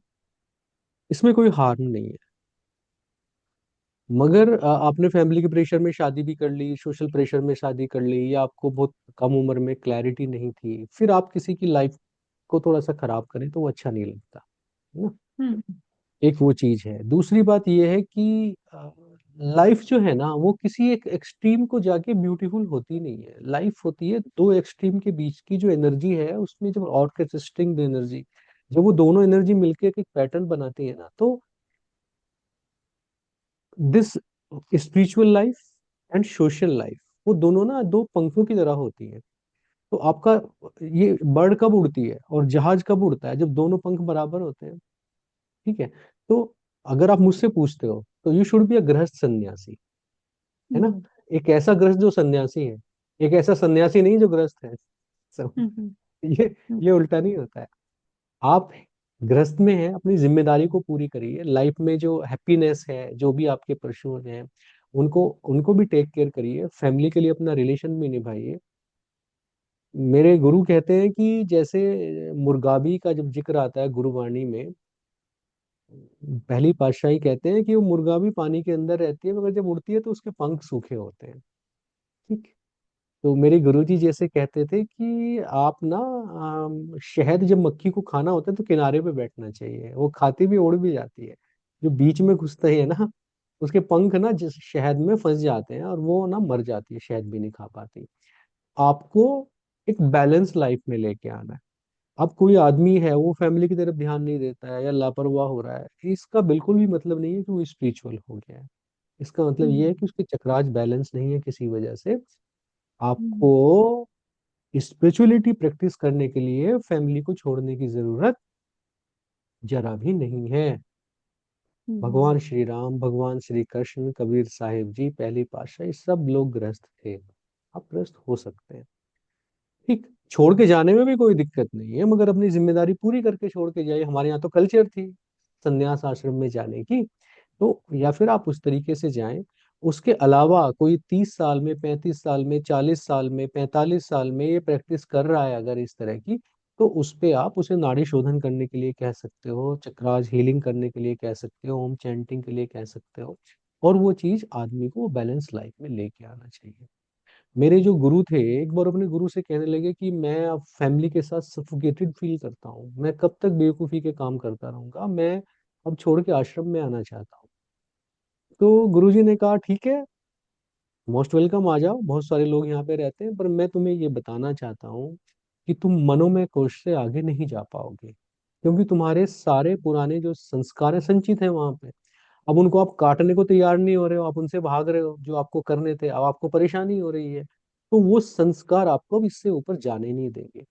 इसमें कोई हार्म नहीं है। मगर आपने फैमिली के प्रेशर में शादी भी कर ली, सोशल प्रेशर में शादी कर ली, या आपको बहुत कम उम्र में क्लैरिटी नहीं थी, फिर आप किसी की लाइफ को थोड़ा सा खराब करें तो वो अच्छा नहीं लगता, है ना। हम्म। एक वो चीज है। दूसरी बात ये है कि लाइफ जो है ना, वो किसी एक एक्सट्रीम को जाके ब्यूटीफुल होती नहीं है। लाइफ होती है दो एक्सट्रीम के बीच की जो एनर्जी है, उसमें जब ऑर्केस्ट्रिंग एनर्जी, जब वो दोनों एनर्जी मिलकर एक पैटर्न बनाती है ना, तो this spiritual life and social life, वो दोनों ना दो पंखों की तरह होती है। तो आपका ये बर्ड कब उड़ती है और जहाज कब उड़ता है? जब दोनों पंख बराबर होते हैं। ठीक है। तो अगर आप मुझसे पूछते हो, तो यू शुड बी अ गृहस्थ सन्यासी, है ना। हम्म। एक ऐसा गृहस्थ जो सन्यासी है, एक ऐसा सन्यासी नहीं जो गृहस्थ है। सब हम्म। ये ये उल्टा नहीं होता है। आप गृहस्थ में हैं, अपनी जिम्मेदारी को पूरी करिए। लाइफ में जो हैप्पीनेस है, जो भी आपके परस्यूज हैं, उनको उनको भी टेक केयर करिए। फैमिली के लिए अपना रिलेशन भी निभाइए। मेरे गुरु कहते हैं कि जैसे मुर्गाबी का जब जिक्र आता है गुरुवाणी में, पहली पातशाही कहते हैं कि वो मुर्गा भी पानी के अंदर रहती है, मगर जब उड़ती है तो उसके पंख सूखे होते हैं। ठीक। तो मेरे गुरुजी जैसे कहते थे कि आप ना शहद जब मक्खी को खाना होता है तो किनारे पे बैठना चाहिए, वो खाती भी उड़ भी जाती है। जो बीच में घुसता है ना, उसके पंख ना जिस शहद में फंस जाते हैं और वो ना मर जाती है, शहद भी नहीं खा पाती। आपको एक बैलेंस लाइफ में लेके आना है। अब कोई आदमी है वो फैमिली की तरफ ध्यान नहीं देता है या लापरवाह हो रहा है, इसका बिल्कुल भी मतलब नहीं है कि वो स्पिरिचुअल हो गया है। इसका मतलब ये है कि उसके चक्राज बैलेंस नहीं है किसी वजह से। हम्म। आपको स्पिरिचुअलिटी प्रैक्टिस करने के लिए फैमिली को छोड़ने की जरूरत जरा भी नहीं है। हम्म। भगवान श्री राम, भगवान श्री कृष्ण, कबीर साहिब जी, पहली पातशाही, सब लोग गृहस्थ थे। आप गृहस्थ हो सकते हैं। ठीक, छोड़ के जाने में भी कोई दिक्कत नहीं है, मगर अपनी जिम्मेदारी पूरी करके छोड़ के जाइए। हमारे यहाँ तो कल्चर थी संन्यास आश्रम में जाने की, तो या फिर आप उस तरीके से जाएं। उसके अलावा कोई 30 साल में, 35 साल में, 40 साल में, 45 साल में ये प्रैक्टिस कर रहा है अगर इस तरह की, तो उस पे आप उसे नाड़ी शोधन करने के लिए कह सकते हो, चक्रास हीलिंग करने के लिए कह सकते हो, ओम चैंटिंग के लिए कह सकते हो। और वो चीज आदमी को बैलेंस लाइफ में लेके आना चाहिए। मेरे जो गुरु थे, एक बार अपने गुरु से कहने लगे कि मैं अब फैमिली के साथ सफोकेटेड फील करता हूँ, मैं कब तक बेवकूफ़ी के काम करता रहूंगा, मैं अब छोड़ के आश्रम में आना चाहता हूँ। तो गुरुजी ने कहा ठीक है, मोस्ट वेलकम, आ जाओ, बहुत सारे लोग यहाँ पे रहते हैं, पर मैं तुम्हें ये बताना चाहता हूँ कि तुम मनोमय कोश से आगे नहीं जा पाओगे, क्योंकि तुम्हारे सारे पुराने जो संस्कार हैं संचित हैं वहां पे। अब उनको आप काटने को तैयार नहीं हो रहे हो, आप उनसे भाग रहे हो, जो आपको करने थे, अब आपको परेशानी हो रही है। तो वो संस्कार आपको अब इससे ऊपर जाने नहीं देंगे।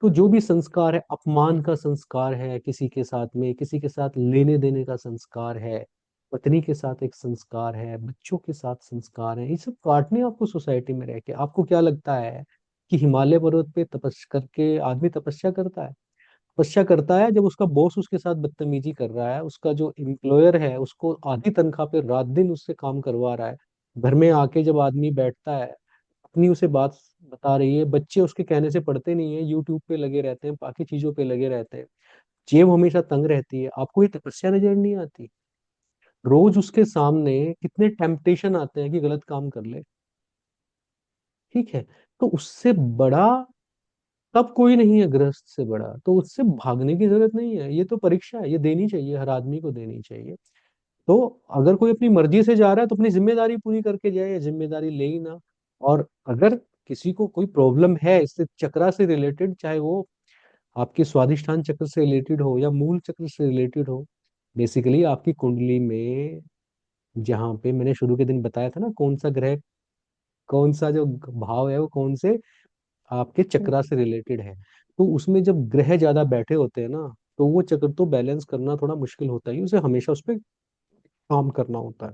तो जो भी संस्कार है, अपमान का संस्कार है किसी के साथ में, किसी के साथ लेने देने का संस्कार है, पत्नी के साथ एक संस्कार है, बच्चों के साथ संस्कार है, ये सब काटने आपको सोसाइटी में रह के। आपको क्या लगता है कि हिमालय पर्वत पे तपस्या करके आदमी तपस्या करता है? तपस्या करता है जब उसका बॉस उसके साथ बदतमीजी कर रहा है, उसका जो एम्प्लॉयर है उसको आधी तनख्वाह पे रात दिन उससे काम करवा रहा है। घर में आके जब आदमी बैठता है, अपनी उसे बात बता रही है, बच्चे उसके कहने से पढ़ते नहीं है, यूट्यूब पे लगे रहते हैं, बाकी चीजों पे लगे रहते हैं, जेब हमेशा तंग रहती है, आपको ये तपस्या नजर नहीं आती? रोज उसके सामने कितने टेम्पटेशन आते हैं कि गलत काम कर ले। ठीक है, तो उससे बड़ा तब कोई नहीं है, गृहस्थ से बड़ा, तो उससे भागने की जरूरत नहीं है। ये तो परीक्षा है, ये देनी चाहिए, हर आदमी को देनी चाहिए। तो अगर कोई अपनी मर्जी से जा रहा है तो अपनी जिम्मेदारी पूरी करके जाए, या जिम्मेदारी ले ही ना। और अगर किसी को कोई प्रॉब्लम है इससे चक्रा से रिलेटेड, चाहे वो आपके स्वादिष्ठान चक्र से रिलेटेड हो या मूल चक्र से रिलेटेड हो, बेसिकली आपकी कुंडली में, जहाँ पे मैंने शुरू के दिन बताया था ना, कौन सा ग्रह, कौन सा जो भाव है वो कौन से आपके चक्रा से रिलेटेड है, तो उसमें जब ग्रह ज्यादा बैठे होते हैं ना, तो वो चक्र तो बैलेंस करना थोड़ा मुश्किल होता है, उसे हमेशा उस पर काम करना होता है।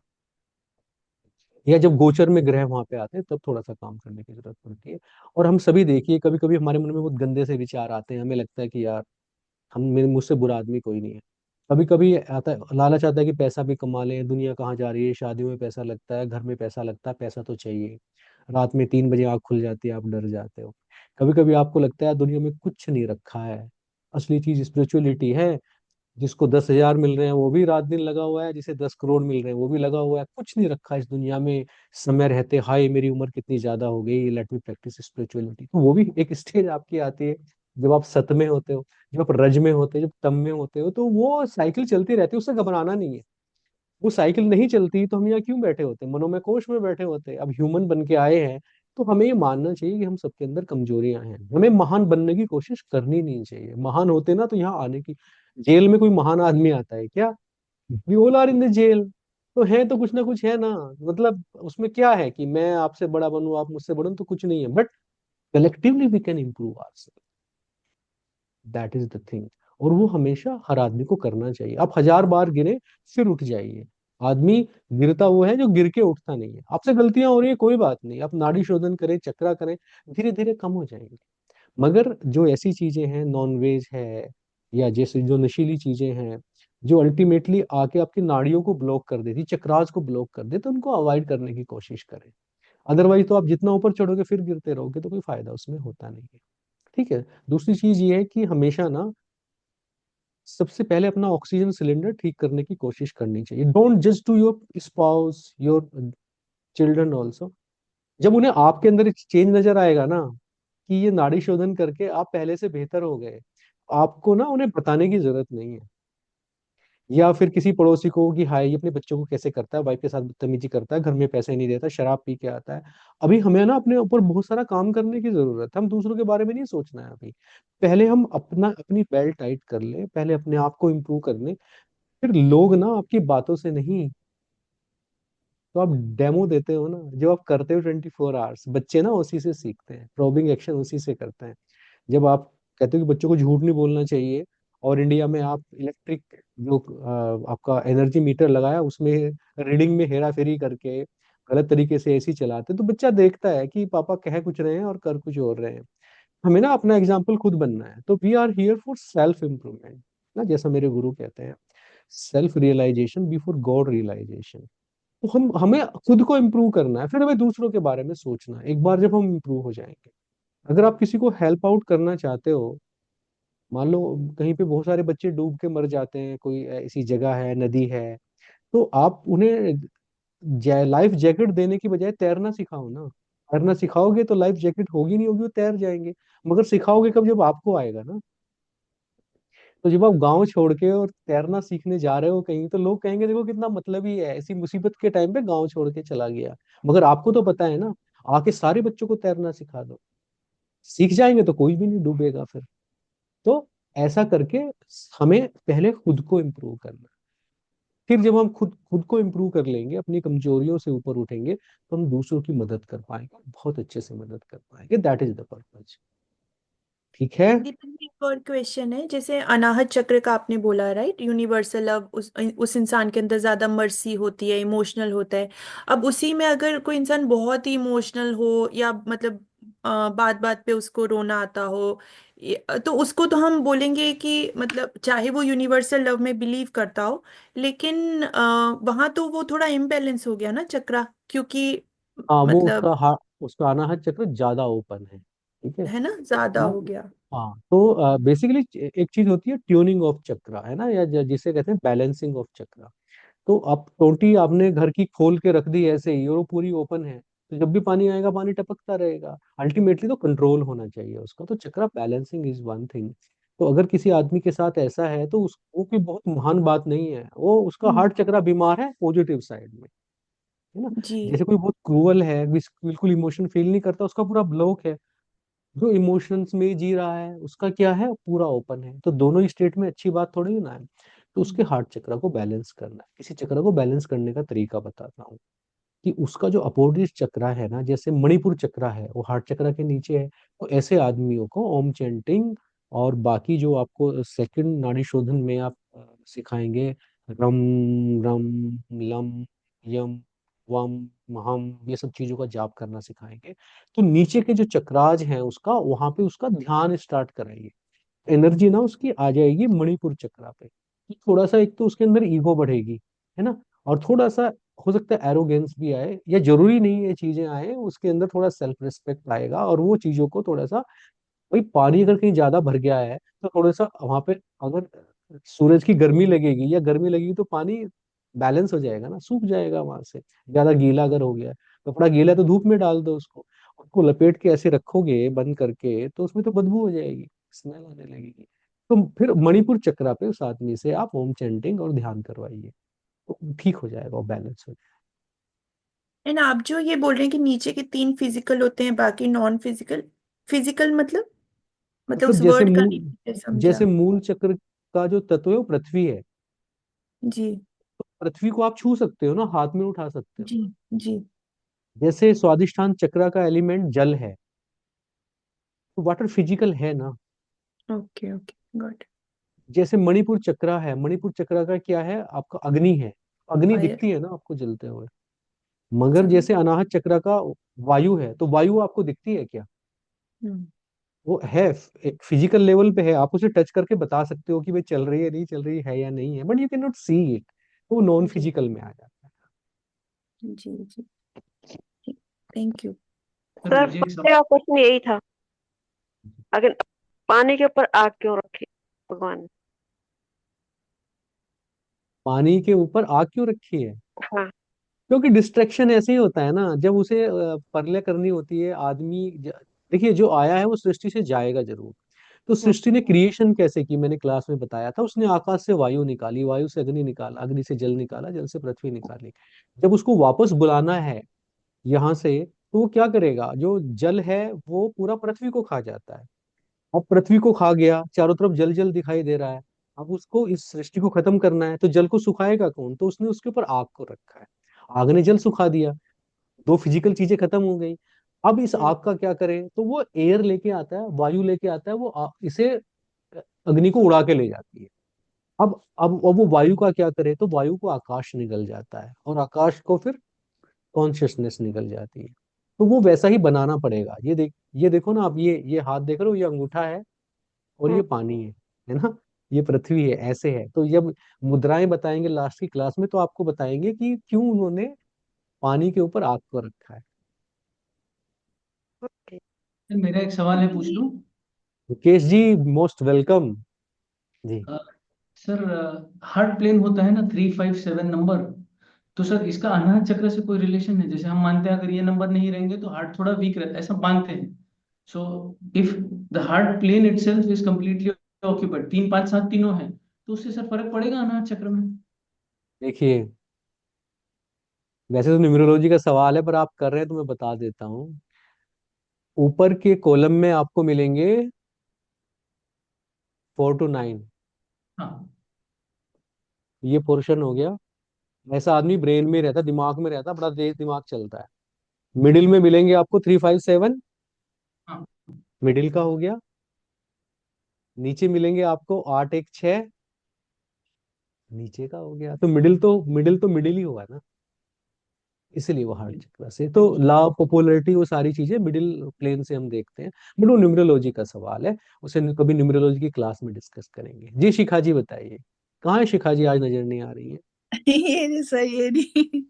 या जब गोचर में ग्रह वहां पे आते हैं तब थोड़ा सा काम करने की जरूरत पड़ती है। और हम सभी देखिए, कभी कभी हमारे मन में बहुत गंदे से विचार आते हैं, हमें लगता है कि यार हम, मेरे मुझसे बुरा आदमी कोई नहीं है। कभी कभी आता है, लालच आता है कि पैसा भी कमा लें, दुनिया कहाँ जा रही है, शादियों में पैसा लगता है, घर में पैसा लगता है, पैसा तो चाहिए। रात में 3 बजे आँख खुल जाती है, आप डर जाते हो। कभी कभी आपको लगता है दुनिया में कुछ नहीं रखा है, असली चीज स्पिरिचुअलिटी है। जिसको 10,000 मिल रहे हैं वो भी रात दिन लगा हुआ है, जिसे 10 करोड़ मिल रहे हैं वो भी लगा हुआ है, कुछ नहीं रखा इस दुनिया में। समय रहते हाय मेरी उम्र कितनी ज्यादा हो गई, लेट मी प्रैक्टिस स्पिरिचुअलिटी, तो वो भी एक स्टेज आपकी आती है जब आप सत में होते हो, जब आप रज में होते हो, जब तम में होते हो, तो वो साइकिल चलती रहती है, उससे घबराना नहीं है। वो साइकिल नहीं चलती तो हम यहाँ क्यों बैठे होते, मनोमय कोश में बैठे होते। अब ह्यूमन बन के आए हैं, तो हमें ये मानना चाहिए कि हम सबके अंदर कमजोरियां हैं, हमें महान बनने की कोशिश करनी नहीं चाहिए। महान होते ना तो यहाँ आने की, जेल में कोई महान आदमी आता है क्या? We all are in the jail. तो है तो कुछ ना कुछ है ना, मतलब उसमें क्या है कि मैं आपसे बड़ा बनूं, आप मुझसे बड़े, तो कुछ नहीं है, but collectively we can improve our, that is the thing. और वो हमेशा हर आदमी को करना चाहिए। आप 1000 बार गिरे, फिर उठ जाइए। आदमी गिरता वो है जो गिर के उठता नहीं है। आपसे गलतियां हो रही है, कोई बात नहीं, आप नाड़ी शोधन करें, चक्रा करें, धीरे धीरे कम हो जाएंगे। मगर जो ऐसी चीजें हैं, नॉन वेज है, या जैसे जो नशीली चीजें हैं, जो अल्टीमेटली आके आपकी नाड़ियों को ब्लॉक कर देती, चक्रास को ब्लॉक कर दे, तो उनको अवॉइड करने की कोशिश करें। अदरवाइज तो आप जितना ऊपर चढ़ोगे फिर गिरते रहोगे, तो कोई फायदा उसमें होता नहीं है। ठीक है। दूसरी चीज ये है कि हमेशा ना, सबसे पहले अपना ऑक्सीजन सिलेंडर ठीक करने की कोशिश करनी चाहिए। Don't just to your spouse, your children also. जब उन्हें आपके अंदर चेंज नजर आएगा ना, कि ये नाड़ी शोधन करके आप पहले से बेहतर हो गए, आपको ना उन्हें बताने की जरूरत नहीं है। या फिर किसी पड़ोसी को कि हाय ये अपने बच्चों को कैसे करता है, वाइफ के साथ बदतमीजी करता है, घर में पैसे नहीं देता, शराब पी के आता है। अभी हमें ना अपने ऊपर बहुत सारा काम करने की जरूरत है, हम दूसरों के बारे में नहीं सोचना है अभी। पहले हम अपनी बेल्ट टाइट कर ले, पहले अपने आप को इम्प्रूव कर ले। फिर लोग ना आपकी बातों से नहीं, तो आप डेमो देते हो ना, जो आप करते हो 24 आवर्स, बच्चे ना उसी से सीखते हैं, प्रोबिंग एक्शन उसी से करते हैं। जब आप कहते हो कि बच्चों को झूठ नहीं बोलना चाहिए, और इंडिया में आप इलेक्ट्रिक जो आपका एनर्जी मीटर लगाया उसमें रीडिंग में हेरा फेरी करके गलत तरीके से एसी चलाते, तो बच्चा देखता है कि पापा कह कुछ रहे हैं और कर कुछ और रहे हैं। हमें ना अपना एग्जाम्पल खुद बनना है। तो we are here for self improvement ना, जैसा मेरे गुरु कहते हैं, self realisation before God realisation. तो हमें खुद को इम्प्रूव करना है, फिर हमें दूसरों के बारे में सोचना है। एक बार जब हम इम्प्रूव हो जाएंगे, अगर आप किसी को हेल्प आउट करना चाहते हो, मान लो कहीं पे बहुत सारे बच्चे डूब के मर जाते हैं, कोई ऐसी जगह है, नदी है, तो आप उन्हें लाइफ जैकेट देने की बजाय तैरना सिखाओ ना। तैरना सिखाओगे तो लाइफ जैकेट होगी नहीं होगी, वो तैर जाएंगे। मगर सिखाओगे कब, जब आपको आएगा ना। तो जब आप गांव छोड़ के और तैरना सीखने जा रहे हो कहीं, तो लोग कहेंगे देखो कितना मतलब ही है, ऐसी मुसीबत के टाइम पे गांव छोड़ के चला गया। मगर आपको तो पता है ना, आके सारे बच्चों को तैरना सिखा दो, सीख जाएंगे तो कोई भी नहीं डूबेगा फिर। तो ऐसा करके हमें पहले खुद को इम्प्रूव करना है। फिर जब हम खुद खुद को इम्प्रूव कर लेंगे, अपनी कमजोरियों से ऊपर उठेंगे, तो हम दूसरों की मदद कर पाएंगे, बहुत अच्छे से मदद कर पाएंगे। That is the purpose. ठीक है। दीपक जी, एक और क्वेश्चन है। जैसे अनाहत चक्र का आपने बोला, राइट, यूनिवर्सल लव, उस इंसान के अंदर ज्यादा मर्सी होती है, इमोशनल होता है। अब उसी में अगर कोई इंसान बहुत ही इमोशनल हो, या मतलब बात बात पे उसको रोना आता हो, तो उसको तो हम बोलेंगे कि मतलब चाहे वो यूनिवर्सल लव में बिलीव करता हो, लेकिन वहां तो वो थोड़ा इम्बैलेंस हो गया ना चक्रा, क्योंकि हाँ, वो मतलब उसका अनाहत चक्र ज्यादा ओपन है। ठीक है। है ना, ज्यादा वो हो गया। हाँ, तो बेसिकली एक चीज होती है ट्यूनिंग ऑफ चक्रा, है ना, या जिसे कहते हैं बैलेंसिंग ऑफ चक्रा। तो अब टोटी आपने घर की खोल के रख दी ऐसे ही और वो पूरी ओपन है, तो जब भी पानी आएगा पानी टपकता रहेगा। अल्टीमेटली तो कंट्रोल होना चाहिए उसका। तो चक्रा बैलेंसिंग इज वन थिंग। तो अगर किसी आदमी के साथ ऐसा है, तो वो कोई बहुत महान बात नहीं है, वो उसका हम्म, हार्ट चक्रा बीमार है पॉजिटिव साइड में, है ना। जी। जैसे कोई बहुत क्रूअल है, बिल्कुल इमोशन फील नहीं करता, उसका पूरा ब्लॉक है। जो इमोशंस में जी रहा है उसका क्या है, पूरा ओपन है। तो दोनों ही स्टेट में अच्छी बात थोड़ी ना है। तो उसके हार्ट चक्र को बैलेंस करना है। किसी चक्र को बैलेंस करने का तरीका बताता हूँ, कि उसका जो अपोजिट चक्र है ना, जैसे मणिपुर चक्र है वो हार्ट चक्र के नीचे है, तो ऐसे आदमियों को ओम चैंटिंग और बाकी जो आपको सेकंड नाड़ी शोधन में आप सिखाएंगे, रम, रम, लम, यम, वम, हम, ये सब चीजों का जाप करना सिखाएंगे। तो नीचे के जो चक्राज हैं उसका, वहां पे उसका ध्यान स्टार्ट कराइए। एनर्जी ना उसकी आ जाएगी मणिपुर चक्रा पे। तो थोड़ा सा, एक तो उसके अंदर ईगो बढ़ेगी, है ना, और थोड़ा सा हो सकता है एरोगेंस भी आए, या जरूरी नहीं है चीजें आए, उसके अंदर थोड़ा सेल्फ रिस्पेक्ट आएगा। और वो चीजों को थोड़ा सा, भाई पानी अगर कहीं ज्यादा भर गया है तो थोड़ा सा वहां पे, अगर सूरज की गर्मी लगेगी या गर्मी लगेगी तो पानी बैलेंस हो जाएगा ना, सूख जाएगा वहां से। ज्यादा गीला अगर हो गया है, कपड़ा गीला है तो धूप में डाल दो उसको, उसको लपेट के ऐसे रखोगे बंद करके, तो उसमें तो बदबू हो जाएगी, स्मेल आने लगेगी। तो फिर मणिपुर चक्रा पे उस आदमी से आप ओम चैंटिंग और ध्यान करवाइए, तो ठीक हो जाएगा, वो बैलेंस हो एंड आप जो ये बोल रहे हैं कि नीचे के तीन फिजिकल होते हैं, बाकी नॉन फिजिकल। फिजिकल मतलब मतलब उस वर्ड का नहीं मैंने समझा। जैसे मूल चक्र का जो तत्व है वो पृथ्वी है। जी। तो पृथ्वी को आप छू सकते हो ना, हाथ में उठा सकते हो। जी। जी। जैसे स्वादिष्ठान चक्र का एलिमेंट जल है, तो वाटर फिजिकल है ना। Okay okay, got. जैसे मणिपुर चक्र है, मणिपुर चक्र का क्या है, आपका अग्नि है। अग्नि फायर। दिखती है ना आपको जलते हुए। मगर जी। जैसे अनाहत चक्र का वायु है, तो वायु आपको दिखती है क्या, हम्म। वो है, एक फिजिकल लेवल पे है, आप उसे टच करके बता सकते हो कि वे चल रही है, नहीं चल रही है या नहीं है, but you can not see it. तो वो नॉन जी। फिजिकल में आ जाता जी। जी। Thank you. है। सर, मुझे सब मेरा क्वेश्चन यही था। अगर पानी के ऊपर आग क्यों रखी भगवान ने? पानी के ऊपर आग क्यों रखी है, हाँ। क्योंकि डिस्ट्रैक्शन ऐसे ही होता है ना, जब उसे परले करनी होती है देखिए जो आया है वो सृष्टि से जाएगा जरूर। तो हम्म, सृष्टि ने क्रिएशन कैसे की, मैंने क्लास में बताया था, उसने आकाश से वायु निकाली, वायु से अग्नि निकाला, अग्नि से जल निकाला, जल से पृथ्वी निकाली। जब उसको वापस बुलाना है यहाँ से, तो वो क्या करेगा, जो जल है वो पूरा पृथ्वी को खा जाता है। अब पृथ्वी को खा गया, चारों तरफ जल जल दिखाई दे रहा है। अब उसको, इस सृष्टि को खत्म करना है, तो जल को सुखाएगा कौन, तो उसने उसके ऊपर आग को रखा है। आग ने जल सुखा दिया, दो फिजिकल चीजें खत्म हो गई। अब इस हम्म, आग का क्या करे, तो वो एयर लेके आता है, वायु लेके आता है, वो इसे अग्नि को उड़ा के ले जाती है। अब वो वायु का क्या करे, तो वायु को आकाश निगल जाता है, और आकाश को फिर कॉन्शियसनेस निकल जाती है। तो वो वैसा ही बनाना पड़ेगा। ये देखो ना आप, ये हाथ देख रहे हो, ये अंगूठा है और ये पानी है ना, ये पृथ्वी है, ऐसे है। तो जब मुद्राएं बताएंगे लास्ट की क्लास में, तो आपको बताएंगे कि क्यों उन्होंने पानी के ऊपर आग को रखा है। ओके। सर मेरा एक सवाल है, पूछ लूं? मुकेश जी, मोस्ट वेलकम जी। अ, सर, हार्ट प्लेन होता है ना 357 नंबर, तो सर इसका अनाहत चक्र से कोई रिलेशन है? जैसे हम मानते हैं अगर ये नंबर नहीं रहेंगे तो हार्ट थोड़ा वीक रहता है, ऐसा मानते हैं। So if the heart plane itself is completely occupied, 3 5 7 तीनों है, तो उससे सर फर्क पड़ेगा अनाहत चक्र में? देखिए, वैसे तो न्यूमरोलॉजी का सवाल है, पर आप कर रहे हैं तो मैं बता देता हूँ। ऊपर के कॉलम में आपको मिलेंगे 4 to 9, हाँ। ये पोर्शन हो गया। ऐसा आदमी ब्रेन में रहता, दिमाग में रहता, बड़ा तेज दिमाग चलता है। मिडिल में मिलेंगे आपको 3 5 7, हाँ। मिडिल का हो गया। नीचे मिलेंगे आपको 8 1 6, नीचे का हो गया। तो मिडिल ही हुआ ना, इसलिए वो हार्ट चक्र से। तो लॉ ऑफ पॉपुलैरिटी, वो सारी चीजें मिडिल प्लेन से हम देखते हैं। बट वो न्यूमरोलॉजी का सवाल है, उसे कभी न्यूमरोलॉजी की क्लास में डिस्कस करेंगे। जी शिखा जी बताइए, कहाँ है शिखा जी, आज नजर नहीं आ रही है। ये नहीं सर, ये नहीं।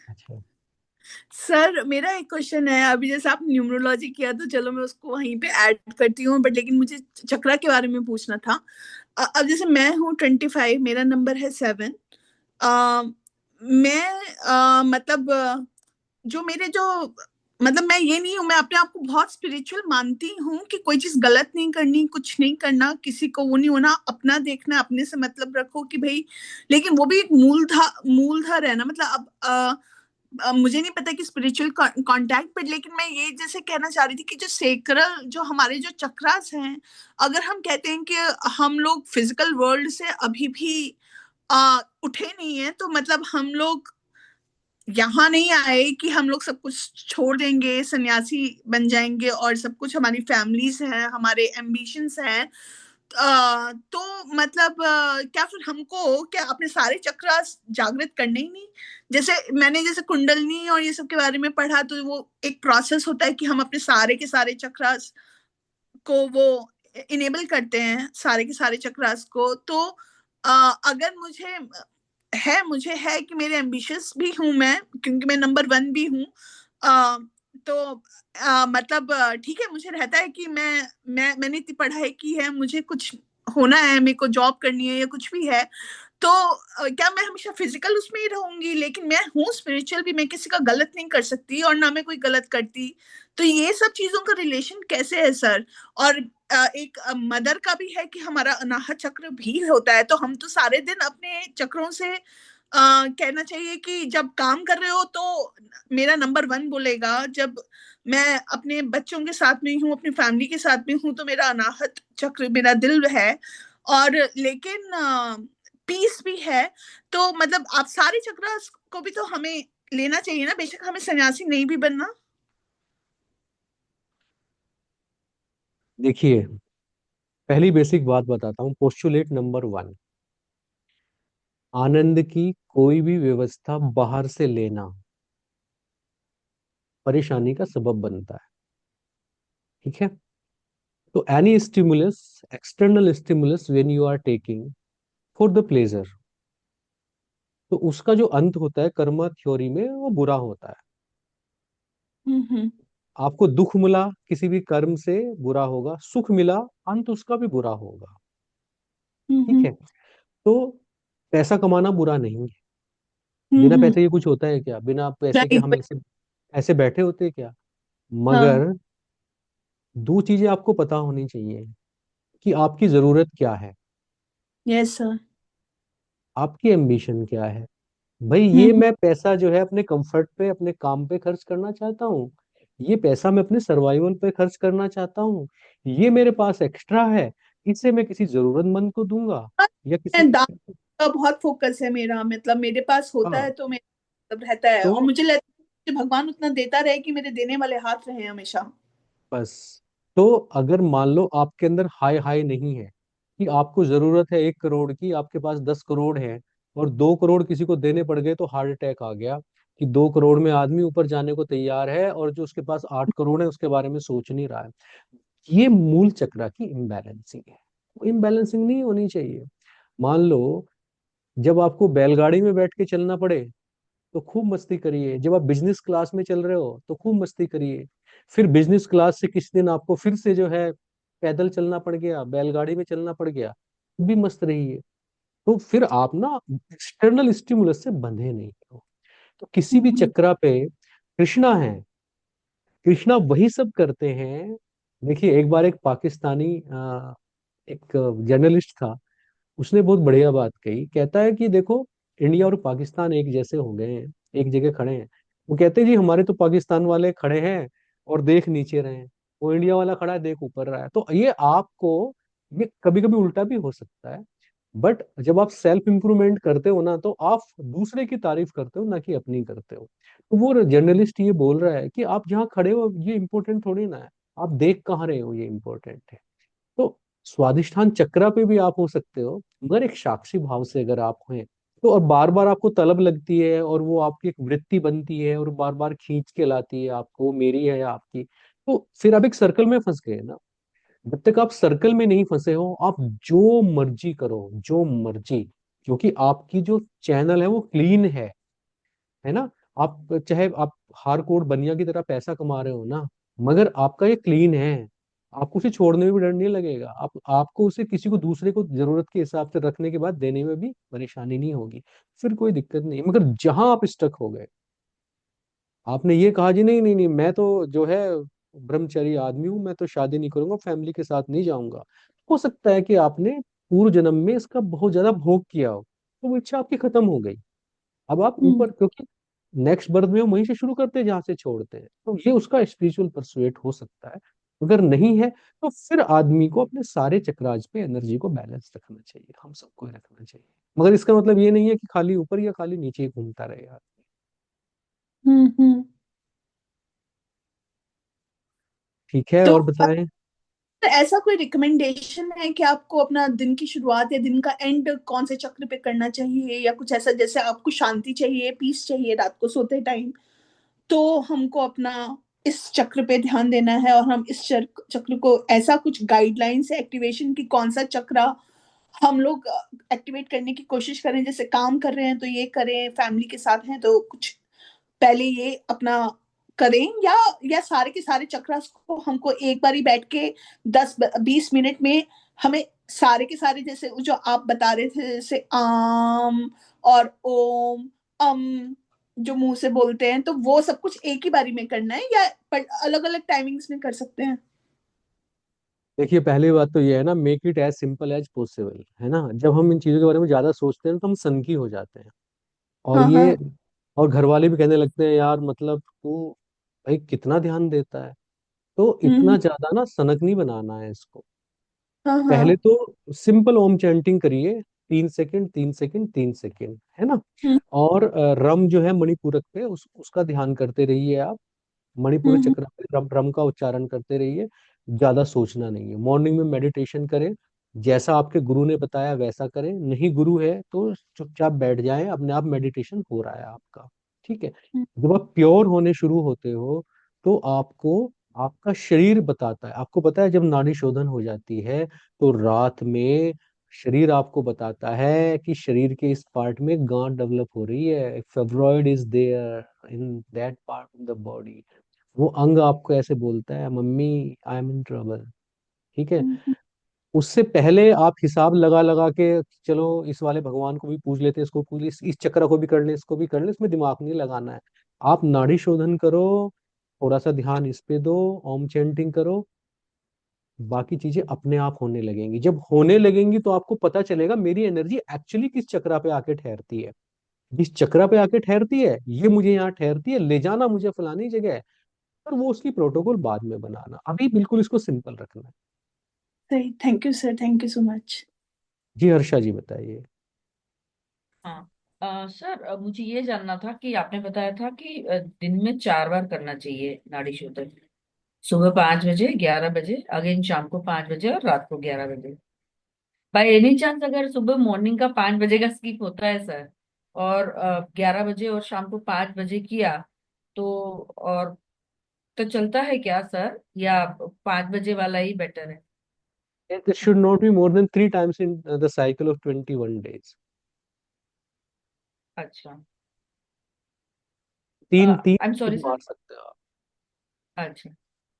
अच्छा। सर मेरा एक क्वेश्चन है, अभी जैसे आप न्यूमरोलॉजी किया तो चलो मैं उसको वहीं पे ऐड करती हूँ, बट लेकिन मुझे चक्रा के बारे में पूछना था। अब जैसे मैं हूँ 25, मेरा नंबर है 7। मैं मतलब जो मेरे जो मतलब मैं ये नहीं हूँ, मैं अपने आप को बहुत स्पिरिचुअल मानती हूँ कि कोई चीज गलत नहीं करनी, कुछ नहीं करना, किसी को वो नहीं होना, अपना देखना, अपने से मतलब रखो कि भाई। लेकिन वो भी एक मूलधार है ना, मतलब मुझे नहीं पता कि स्पिरिचुअल कांटेक्ट पे, लेकिन मैं ये जैसे कहना चाह रही थी कि जो सेक्रल, जो हमारे जो चक्रास हैं, अगर हम कहते हैं कि हम लोग फिजिकल वर्ल्ड से अभी भी उठे नहीं है, तो मतलब हम लोग यहाँ नहीं आए कि हम लोग सब कुछ छोड़ देंगे, सन्यासी बन जाएंगे और सब कुछ, हमारी फैमिलीज हैं, हमारे एम्बिशंस हैं। तो मतलब क्या फिर हमको क्या अपने सारे चक्र जागृत करने ही नहीं? जैसे मैंने जैसे कुंडलनी और ये सब के बारे में पढ़ा, तो वो एक प्रोसेस होता है कि हम अपने सारे के सारे चक्र को वो इनेबल करते हैं, सारे के सारे चक्रास को। तो अगर मुझे है कि मेरे एम्बिशियस भी हूं मैं, क्योंकि मैं नंबर 1 भी हूँ। तो मतलब ठीक है, मुझे रहता है कि मैंने इतनी पढ़ाई की है, मुझे कुछ होना है, मेरे को जॉब करनी है या कुछ भी है, तो क्या मैं हमेशा फिजिकल उसमें ही रहूंगी? लेकिन मैं हूँ स्पिरिचुअल भी, मैं किसी का गलत नहीं कर सकती और ना मैं कोई गलत करती। तो ये सब चीजों का रिलेशन कैसे है सर? और एक मदर का भी है कि हमारा अनाहत चक्र भी होता है, तो हम तो सारे दिन अपने चक्रों से कहना चाहिए कि जब काम कर रहे हो तो मेरा नंबर 1 बोलेगा, जब मैं अपने बच्चों के साथ में हूँ, अपनी फैमिली के साथ में हूँ, तो मेरा अनाहत चक्र, मेरा दिल है। और लेकिन पीस भी है। तो मतलब आप सारे चक्र को भी तो हमें लेना चाहिए ना, बेशक हमें सन्यासी नहीं भी बनना। देखिए, पहली बेसिक बात बताता हूँ, पोस्टुलेट नंबर 1, आनंद की कोई भी व्यवस्था बाहर से लेना परेशानी का सबब बनता है। ठीक है। तो any stimulus, external stimulus when you are taking for the pleasure, तो उसका जो अंत होता है कर्मा थ्योरी में, वो बुरा होता है। हम्म। आपको दुख मिला किसी भी कर्म से, बुरा होगा। सुख मिला, अंत उसका भी बुरा होगा। ठीक हम्म। है। तो पैसा कमाना बुरा नहीं है। बिना हम्म। पैसे के कुछ होता है क्या? बिना पैसे के हम राइट। ऐसे ऐसे बैठे होते हैं क्या? हाँ। मगर दो चीजें आपको पता होनी चाहिए कि आपकी जरूरत क्या है, यस सर। आपकी एम्बिशन क्या है। भाई, ये हम्म। मैं पैसा जो है अपने कंफर्ट पे, अपने काम पे खर्च करना चाहता हूँ, ये पैसा मैं अपने सर्वाइवल पे खर्च करना चाहता हूँ, ये मेरे पास एक्स्ट्रा है, इसे मैं किसी जरूरतमंद को दूंगा या किसी। दान का बहुत फोकस है मेरा, मतलब मेरे पास होता है हाँ। तो मेरा मतलब रहता है, तो और मुझे लगता है कि भगवान उतना देता रहे कि मेरे देने वाले हाथ रहे हमेशा। बस, तो अगर मान लो आपके अंदर हाई हाई नहीं है, कि आपको जरूरत है 1 करोड़ की, आपके पास 10 करोड़ है, और 2 करोड़ किसी को देने पड़ गए तो हार्ट अटैक आ गया कि 2 करोड़ में आदमी ऊपर जाने को तैयार है और जो उसके पास 8 करोड़ है उसके बारे में सोच नहीं रहा है। ये मूल चक्र की इम्बैलेंसिंग है। वो इम्बैलेंसिंग नहीं होनी चाहिए। मान लो जब आपको बैलगाड़ी में बैठ के चलना पड़े तो खूब मस्ती करिए, जब आप बिजनेस क्लास में चल रहे हो तो खूब मस्ती करिए, फिर बिजनेस क्लास से किसी दिन आपको फिर से जो है पैदल चलना पड़ गया, बैलगाड़ी में चलना पड़ गया, तो भी मस्त रहिए। तो फिर आप ना एक्सटर्नल स्टिमुलस से बंधे नहीं हो। तो किसी भी हम्म। चक्रा पे कृष्णा है, कृष्णा वही सब करते हैं। देखिए एक बार एक पाकिस्तानी एक जर्नलिस्ट था, उसने बहुत बढ़िया बात कही। कहता है कि देखो इंडिया और पाकिस्तान एक जैसे हो गए हैं, एक जगह खड़े हैं। वो कहते हैं जी हमारे तो पाकिस्तान वाले खड़े हैं और देख नीचे रहे हैं, वो इंडिया वाला खड़ा है देख ऊपर रहा है। तो ये आपको, ये कभी कभी उल्टा भी हो सकता है। बट जब आप सेल्फ इंप्रूवमेंट करते हो ना, तो आप दूसरे की तारीफ करते हो ना कि अपनी करते हो। तो वो जर्नलिस्ट ये बोल रहा है कि आप जहाँ खड़े हो ये इंपॉर्टेंट थोड़ी ना है, आप देख कहाँ रहे हो ये इंपॉर्टेंट है। तो स्वादिष्ठान चक्रा पे भी आप हो सकते हो, मगर एक साक्षी भाव से अगर आप हैं तो, और बार बार आपको तलब लगती है और वो आपकी एक वृत्ति बनती है और बार बार खींच के लाती है आपको, मेरी है या आपकी, तो फिर आप एक सर्कल में फंस गए ना। जब तक आप सर्कल में नहीं फंसे हो आप जो मर्जी करो, जो मर्जी, क्योंकि आपकी जो चैनल है वो क्लीन है ना। आप चाहे आप हारकोड बनिया की तरह पैसा कमा रहे हो ना, मगर आपका ये क्लीन है, आपको उसे छोड़ने में भी डर नहीं लगेगा, आपको उसे किसी को दूसरे को जरूरत के हिसाब से रखने के बाद देने में भी परेशानी नहीं होगी, फिर कोई दिक्कत नहीं। मगर जहां आप स्टक हो गए, आपने ये कहा जी नहीं नहीं नहीं मैं तो जो है ब्रह्मचारी आदमी हूं, मैं तो शादी नहीं करूंगा, फैमिली के साथ नहीं जाऊंगा, हो सकता है कि आपने पूर्व जन्म में इसका बहुत ज्यादा भोग किया हो, तो वो इच्छा आपकी खत्म हो गई। अब आप हम्म। ऊपर, क्योंकि नेक्स्ट बर्थ में हम वहीं से शुरू करते हैं जहां से छोड़ते हैं, तो ये उसका स्पिरिचुअल परसुएट हो सकता है। अगर नहीं है तो फिर आदमी को अपने सारे चक्राज पे एनर्जी को बैलेंस रखना चाहिए, हम सबको ही रखना चाहिए। मगर इसका मतलब ये नहीं है कि खाली ऊपर या खाली नीचे ही घूमता रहेगा। हम्म। ठीक है, तो और बताएं। ऐसा कोई रिकमेंडेशन है कि आपको अपना दिन की शुरुआत या दिन का एंड कौन से चक्र पे करना चाहिए, या कुछ ऐसा, जैसे आपको शांति चाहिए, पीस चाहिए रात को सोते टाइम, तो हमको अपना इस चक्र पे ध्यान देना है, और हम इस चक्र को, ऐसा कुछ गाइडलाइंस है एक्टिवेशन की, कौन सा चक्र हम लोग एक्टिवेट करने की कोशिश करें, जैसे काम कर रहे हैं तो ये करें, फैमिली के साथ हैं तो कुछ पहले ये अपना करें, या सारे के सारे चक्रास को हमको एक बार ही बैठ के 10-20 मिनट में हमें सारे के सारे, जैसे जो आप बता रहे थे, जैसे आम और ओम, अम, जो मुंह से बोलते हैं, तो वो सब कुछ एक ही बारी में करना है, या अलग अलग टाइमिंग्स में कर सकते हैं? देखिए पहली बात तो ये है ना, make it as simple as possible, है ना। जब हम इन चीजों के बारे में ज्यादा सोचते हैं तो हम सनकी हो जाते हैं। और हाँ ये, हाँ। और घर वाले भी कहने लगते हैं यार मतलब तू भाई कितना ध्यान देता है। तो इतना हम्म। ज्यादा ना सनक नहीं बनाना है इसको। हाँ पहले हाँ। तो सिंपल ओम चैंटिंग करिए, 3 सेकंड 3 सेकंड 3 सेकंड, है ना। हम्म। और रम जो है मणिपूरक पे उसका ध्यान करते रहिए आप। मणिपुर हम्म। चक्र पे रम रम का उच्चारण करते रहिए। ज्यादा सोचना नहीं है। मॉर्निंग में मेडिटेशन करें, जैसा आपके गुरु ने बताया वैसा करें। नहीं गुरु है तो चुपचाप बैठ जाएं, अपने आप मेडिटेशन हो रहा है आपका। ठीक है। हम्म। जब आप प्योर होने शुरू होते हो तो आपको आपका शरीर बताता है। आपको पता है जब नाड़ी शोधन हो जाती है तो रात में शरीर आपको बताता है कि शरीर के इस पार्ट में गांठ डेवलप हो रही है, fibroid is there in that part of the body. वो अंग आपको ऐसे बोलता है mummy I am in trouble. ठीक है। हम्म। उससे पहले आप हिसाब लगा लगा के चलो इस वाले भगवान को भी पूज लेते, इसको पूज ले, इस चक्र को भी कर ले, इसको भी कर ले, इसमें दिमाग नहीं लगाना है। आप नाड़ी शोधन करो, थोड़ा सा ध्यान इस पे दो, ओम चैंटिंग करो, बाकी चीजें अपने आप होने लगेंगी। जब होने लगेंगी तो आपको पता चलेगा मेरी एनर्जी एक्चुअली किस चक्रा पे आके ठहरती है। जिस चक्रा पे आके ठहरती है ये मुझे यहाँ ठहरती है, ले जाना मुझे फलानी जगह है। पर वो उसकी प्रोटोकॉल बाद में बनाना, अभी बिल्कुल इसको सिंपल रखना है। सही, thank you sir, thank you so much. जी हर्षा जी बताइए। हाँ। सर, मुझे ये जानना था कि आपने बताया था कि दिन में 4 बार करना चाहिए नाड़ी शोधन। सुबह 5 बजे, 11 बजे, अगेन शाम को 5 बजे और रात को 11 बजे। बाय एनी चांस अगर सुबह मॉर्निंग का 5 बजे का स्किप होता है सर, और 11 बजे और शाम को 5 बजे किया, तो और तो चलता है क्या सर, या 5 बजे वाला ही बेटर है? It should not be more than 3 times in the cycle of 21 days. अच्छा। तीन तीन आई एम सॉरी मार सर। सकते हो आप। अच्छा,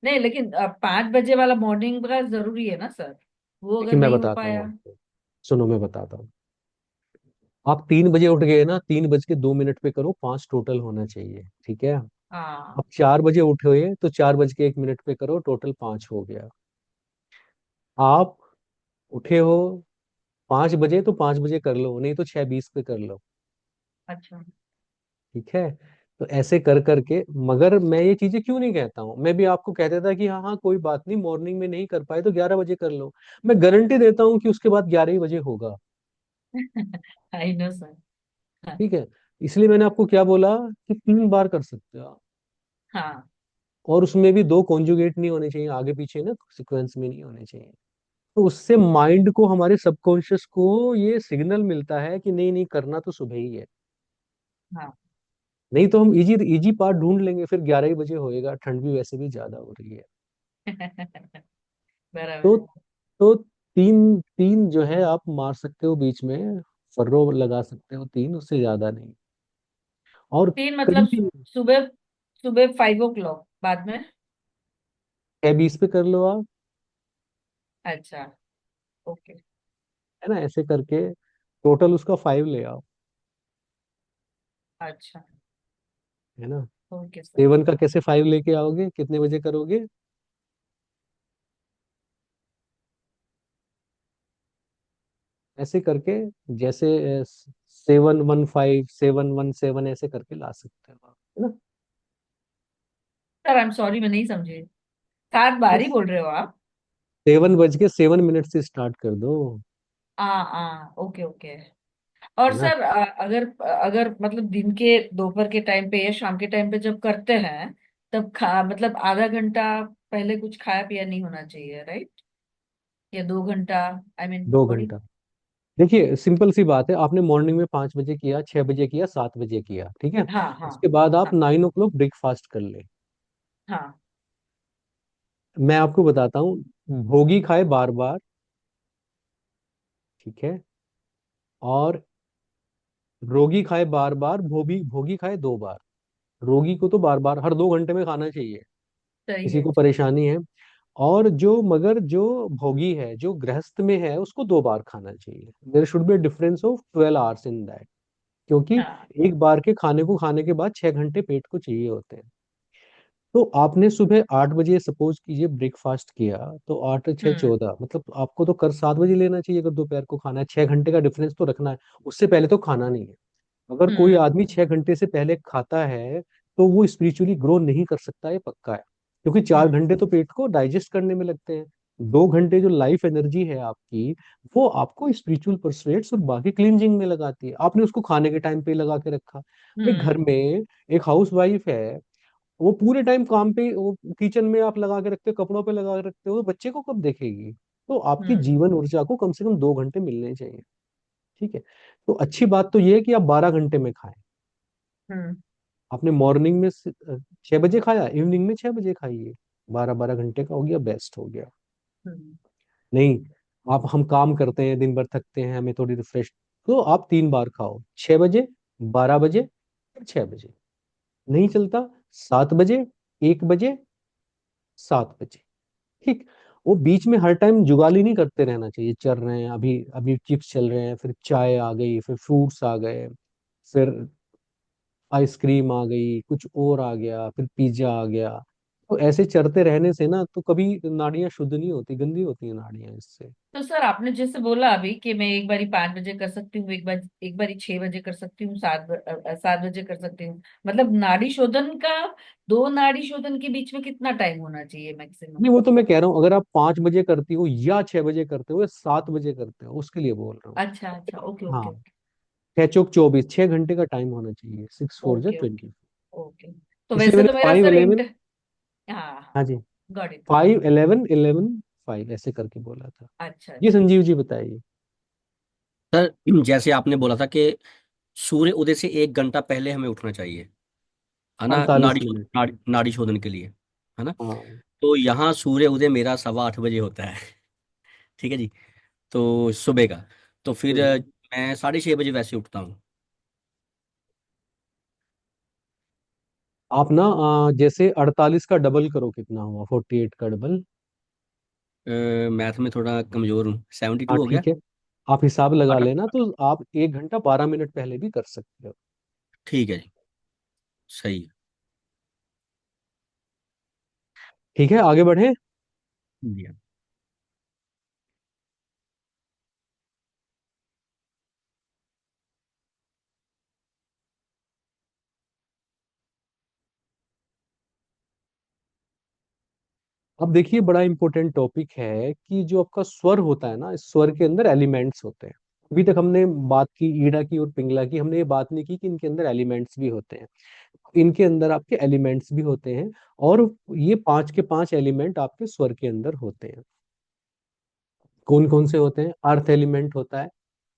नहीं लेकिन 5 बजे वाला मॉर्निंग का जरूरी है ना सर, वो अगर देखिए मैं नहीं हो बताता हूँ पाया। आपको, सुनो मैं बताता हूँ। आप 3 बजे उठ गए ना, 3 बज के 2 मिनट पे करो, 5 टोटल होना चाहिए, ठीक है। हाँ। अब 4 बजे उठे तो 4 बज के 1 मिनट पे करो, टोटल 5 हो गया। आप उठे हो 5 बजे तो 5 बजे कर लो, नहीं तो 6:20 पे कर लो, अच्छा। ठीक है। तो ऐसे कर करके, मगर मैं ये चीजें क्यों नहीं कहता हूँ, मैं भी आपको कह देता कि हाँ हाँ कोई बात नहीं, मॉर्निंग में नहीं कर पाए तो 11 बजे कर लो। मैं गारंटी देता हूँ कि उसके बाद 11 ही बजे होगा, आई नो सर। हाँ। ठीक है। इसलिए मैंने आपको क्या बोला कि 3 बार कर सकते हो आप। हाँ। और उसमें भी दो कॉन्जुगेट नहीं होने चाहिए, आगे पीछे ना सीक्वेंस में नहीं होने चाहिए। तो उससे माइंड को, हमारे सबकॉन्शियस को ये सिग्नल मिलता है कि नहीं नहीं करना तो सुबह ही है। हाँ। नहीं तो हम इजी इजी पार्ट ढूंढ लेंगे, फिर 11 ही बजे होएगा, ठंड भी वैसे भी ज्यादा हो रही है। बराबर तो है। तो तीन तीन जो है आप मार सकते हो बीच में, फर्रो लगा सकते हो, तीन, उससे ज्यादा नहीं। और 3 मतलब कंटिन्यू सुबह, सुबह 5 o'clock बाद में। 6:20 पे कर लो आप, अच्छा। ओके। है ना, ऐसे करके टोटल उसका 5 ले आओ, अच्छा। है ना। Okay sir. 7 का कैसे 5 लेके आओगे, कितने बजे करोगे? ऐसे करके, जैसे 715 717 ऐसे करके ला सकते हो आप, है ना। सर आई एम सॉरी, मैं नहीं समझी। 7 बार ही बोल रहे हो आप? 7:07 से स्टार्ट कर दो, ओके ओके। और है ना। सर अगर अगर मतलब दिन के दोपहर के टाइम पे या शाम के टाइम पे जब करते हैं, तब खा मतलब आधा घंटा पहले कुछ खाया पिया नहीं होना चाहिए, राइट? या 2 घंटा, आई मीन दो बॉडी। घंटा देखिए सिंपल सी बात है, आपने मॉर्निंग में 5 बजे किया, 6 बजे किया, 7 बजे किया, ठीक है। हाँ हाँ। उसके बाद आप हाँ। 9 o'clock ब्रेकफास्ट कर ले। हाँ। मैं आपको बताता हूँ, भोगी खाए बार बार, ठीक है। और रोगी खाए बार बार, भोगी भोगी खाए 2 बार। रोगी को तो बार बार हर 2 घंटे में खाना चाहिए, सही किसी है। को परेशानी है। और जो, मगर जो भोगी है, जो गृहस्थ में है, उसको 2 बार खाना चाहिए। There should be difference of 12 hours in that, क्योंकि हाँ। एक बार के खाने को खाने के बाद 6 घंटे पेट को चाहिए होते हैं। तो आपने सुबह 8 बजे सपोज कीजिए ब्रेकफास्ट किया, तो 8 और 6 14, मतलब आपको तो कर 7 बजे लेना चाहिए, अगर दोपहर को खाना है, 6 घंटे का डिफरेंस तो रखना है। उससे पहले तो खाना नहीं है। अगर कोई हम्म। आदमी 6 घंटे से पहले खाता है, तो वो स्पिरिचुअली ग्रो नहीं कर सकता, ये पक्का है। क्योंकि 4 घंटे तो पेट को डाइजेस्ट करने में लगते हैं, 2 घंटे जो लाइफ एनर्जी है आपकी, वो आपको स्पिरिचुअल परसुएट्स और बाकी क्लींजिंग में लगाती है। आपने उसको खाने के टाइम पे लगा के रखा। भाई घर हम्म। में एक हाउस वाइफ है, वो पूरे टाइम काम पे, वो किचन में आप लगा के रखते हो, कपड़ों पे लगा के रखते हो, तो बच्चे को कब देखेगी? तो आपकी हम्म। जीवन ऊर्जा को कम से कम 2 घंटे मिलने चाहिए, ठीक है। तो अच्छी बात तो ये है कि आप 12 घंटे में खाएं। हम्म। आपने मॉर्निंग में 6 बजे खाया, इवनिंग में 6 बजे खाइए, 12 12 घंटे का हो गया, बेस्ट हो गया। हम्म। नहीं, आप, हम काम करते हैं दिन भर, थकते हैं, हमें थोड़ी रिफ्रेश, तो आप 3 बार खाओ, 6 बजे, 12 बजे, फिर 6 बजे। नहीं चलता, 7 बजे, 1 बजे, 7 बजे, ठीक। वो बीच में हर टाइम जुगाली नहीं करते रहना चाहिए, चल रहे हैं, अभी अभी चिप्स चल रहे हैं, फिर चाय आ गई, फिर फ्रूट्स आ गए, फिर आइसक्रीम आ गई, कुछ और आ गया, फिर पिज्जा आ गया। तो ऐसे चलते रहने से ना, तो कभी नाड़ियां शुद्ध नहीं होती, गंदी होती है नाड़ियां इससे। तो सर आपने जैसे बोला अभी कि मैं एक बारी 5 बजे कर सकती हूँ, एक बारी 6 बजे कर सकती हूँ, 7 बजे कर सकती हूँ, मतलब नाड़ी शोधन का, दो नाड़ी शोधन के बीच में कितना टाइम होना चाहिए मैक्सिमम? नहीं, वो तो मैं कह रहा हूँ, अगर आप 5 बजे करती हो या 6 बजे करते हो या 7 बजे करते हो, उसके लिए बोल रहा हूँ। अच्छा अच्छा, ओके ओके हाँ, ओके। 6 चौक 24, 6 घंटे का टाइम होना चाहिए, 6 4 जा ओके ओके 20। ओके। तो इसलिए वैसे मैंने तो मेरा फाइव सर इलेवन हाँ। हाँ जी, गॉट इट। 5 11 11 5 ऐसे करके बोला था। अच्छा ये अच्छा। संजीव जी बताइए। सर जैसे आपने बोला था कि सूर्य उदय से 1 घंटा पहले हमें उठना चाहिए, है ना, 48 मिनट। नाड़ी शोधन के लिए, है ना। हाँ। तो यहाँ सूर्य उदय मेरा 8:15 बजे होता है। ठीक है जी। तो सुबह का, तो फिर हम्म। मैं 6:30 बजे वैसे उठता हूँ। आप ना जैसे 48 का डबल करो, कितना हुआ? 48 का डबल। मैथ में थोड़ा कमजोर हूँ, सेवेंटी हाँ टू हो गया। ठीक है, आप हिसाब लगा अठ लेना, तो आप 1 घंटा 12 मिनट पहले भी कर सकते हो। ठीक है जी, सही है। ठीक है, आगे बढ़े। जी। अब देखिए, बड़ा इंपॉर्टेंट टॉपिक है कि जो आपका स्वर होता है ना, इस स्वर के अंदर एलिमेंट्स होते हैं। अभी तक हमने बात की ईड़ा की और पिंगला की, हमने ये बात नहीं की कि इनके अंदर एलिमेंट्स भी होते हैं। इनके अंदर आपके एलिमेंट्स भी होते हैं, और ये 5 के 5 एलिमेंट आपके स्वर के अंदर होते हैं। कौन कौन से होते हैं? अर्थ एलिमेंट होता है,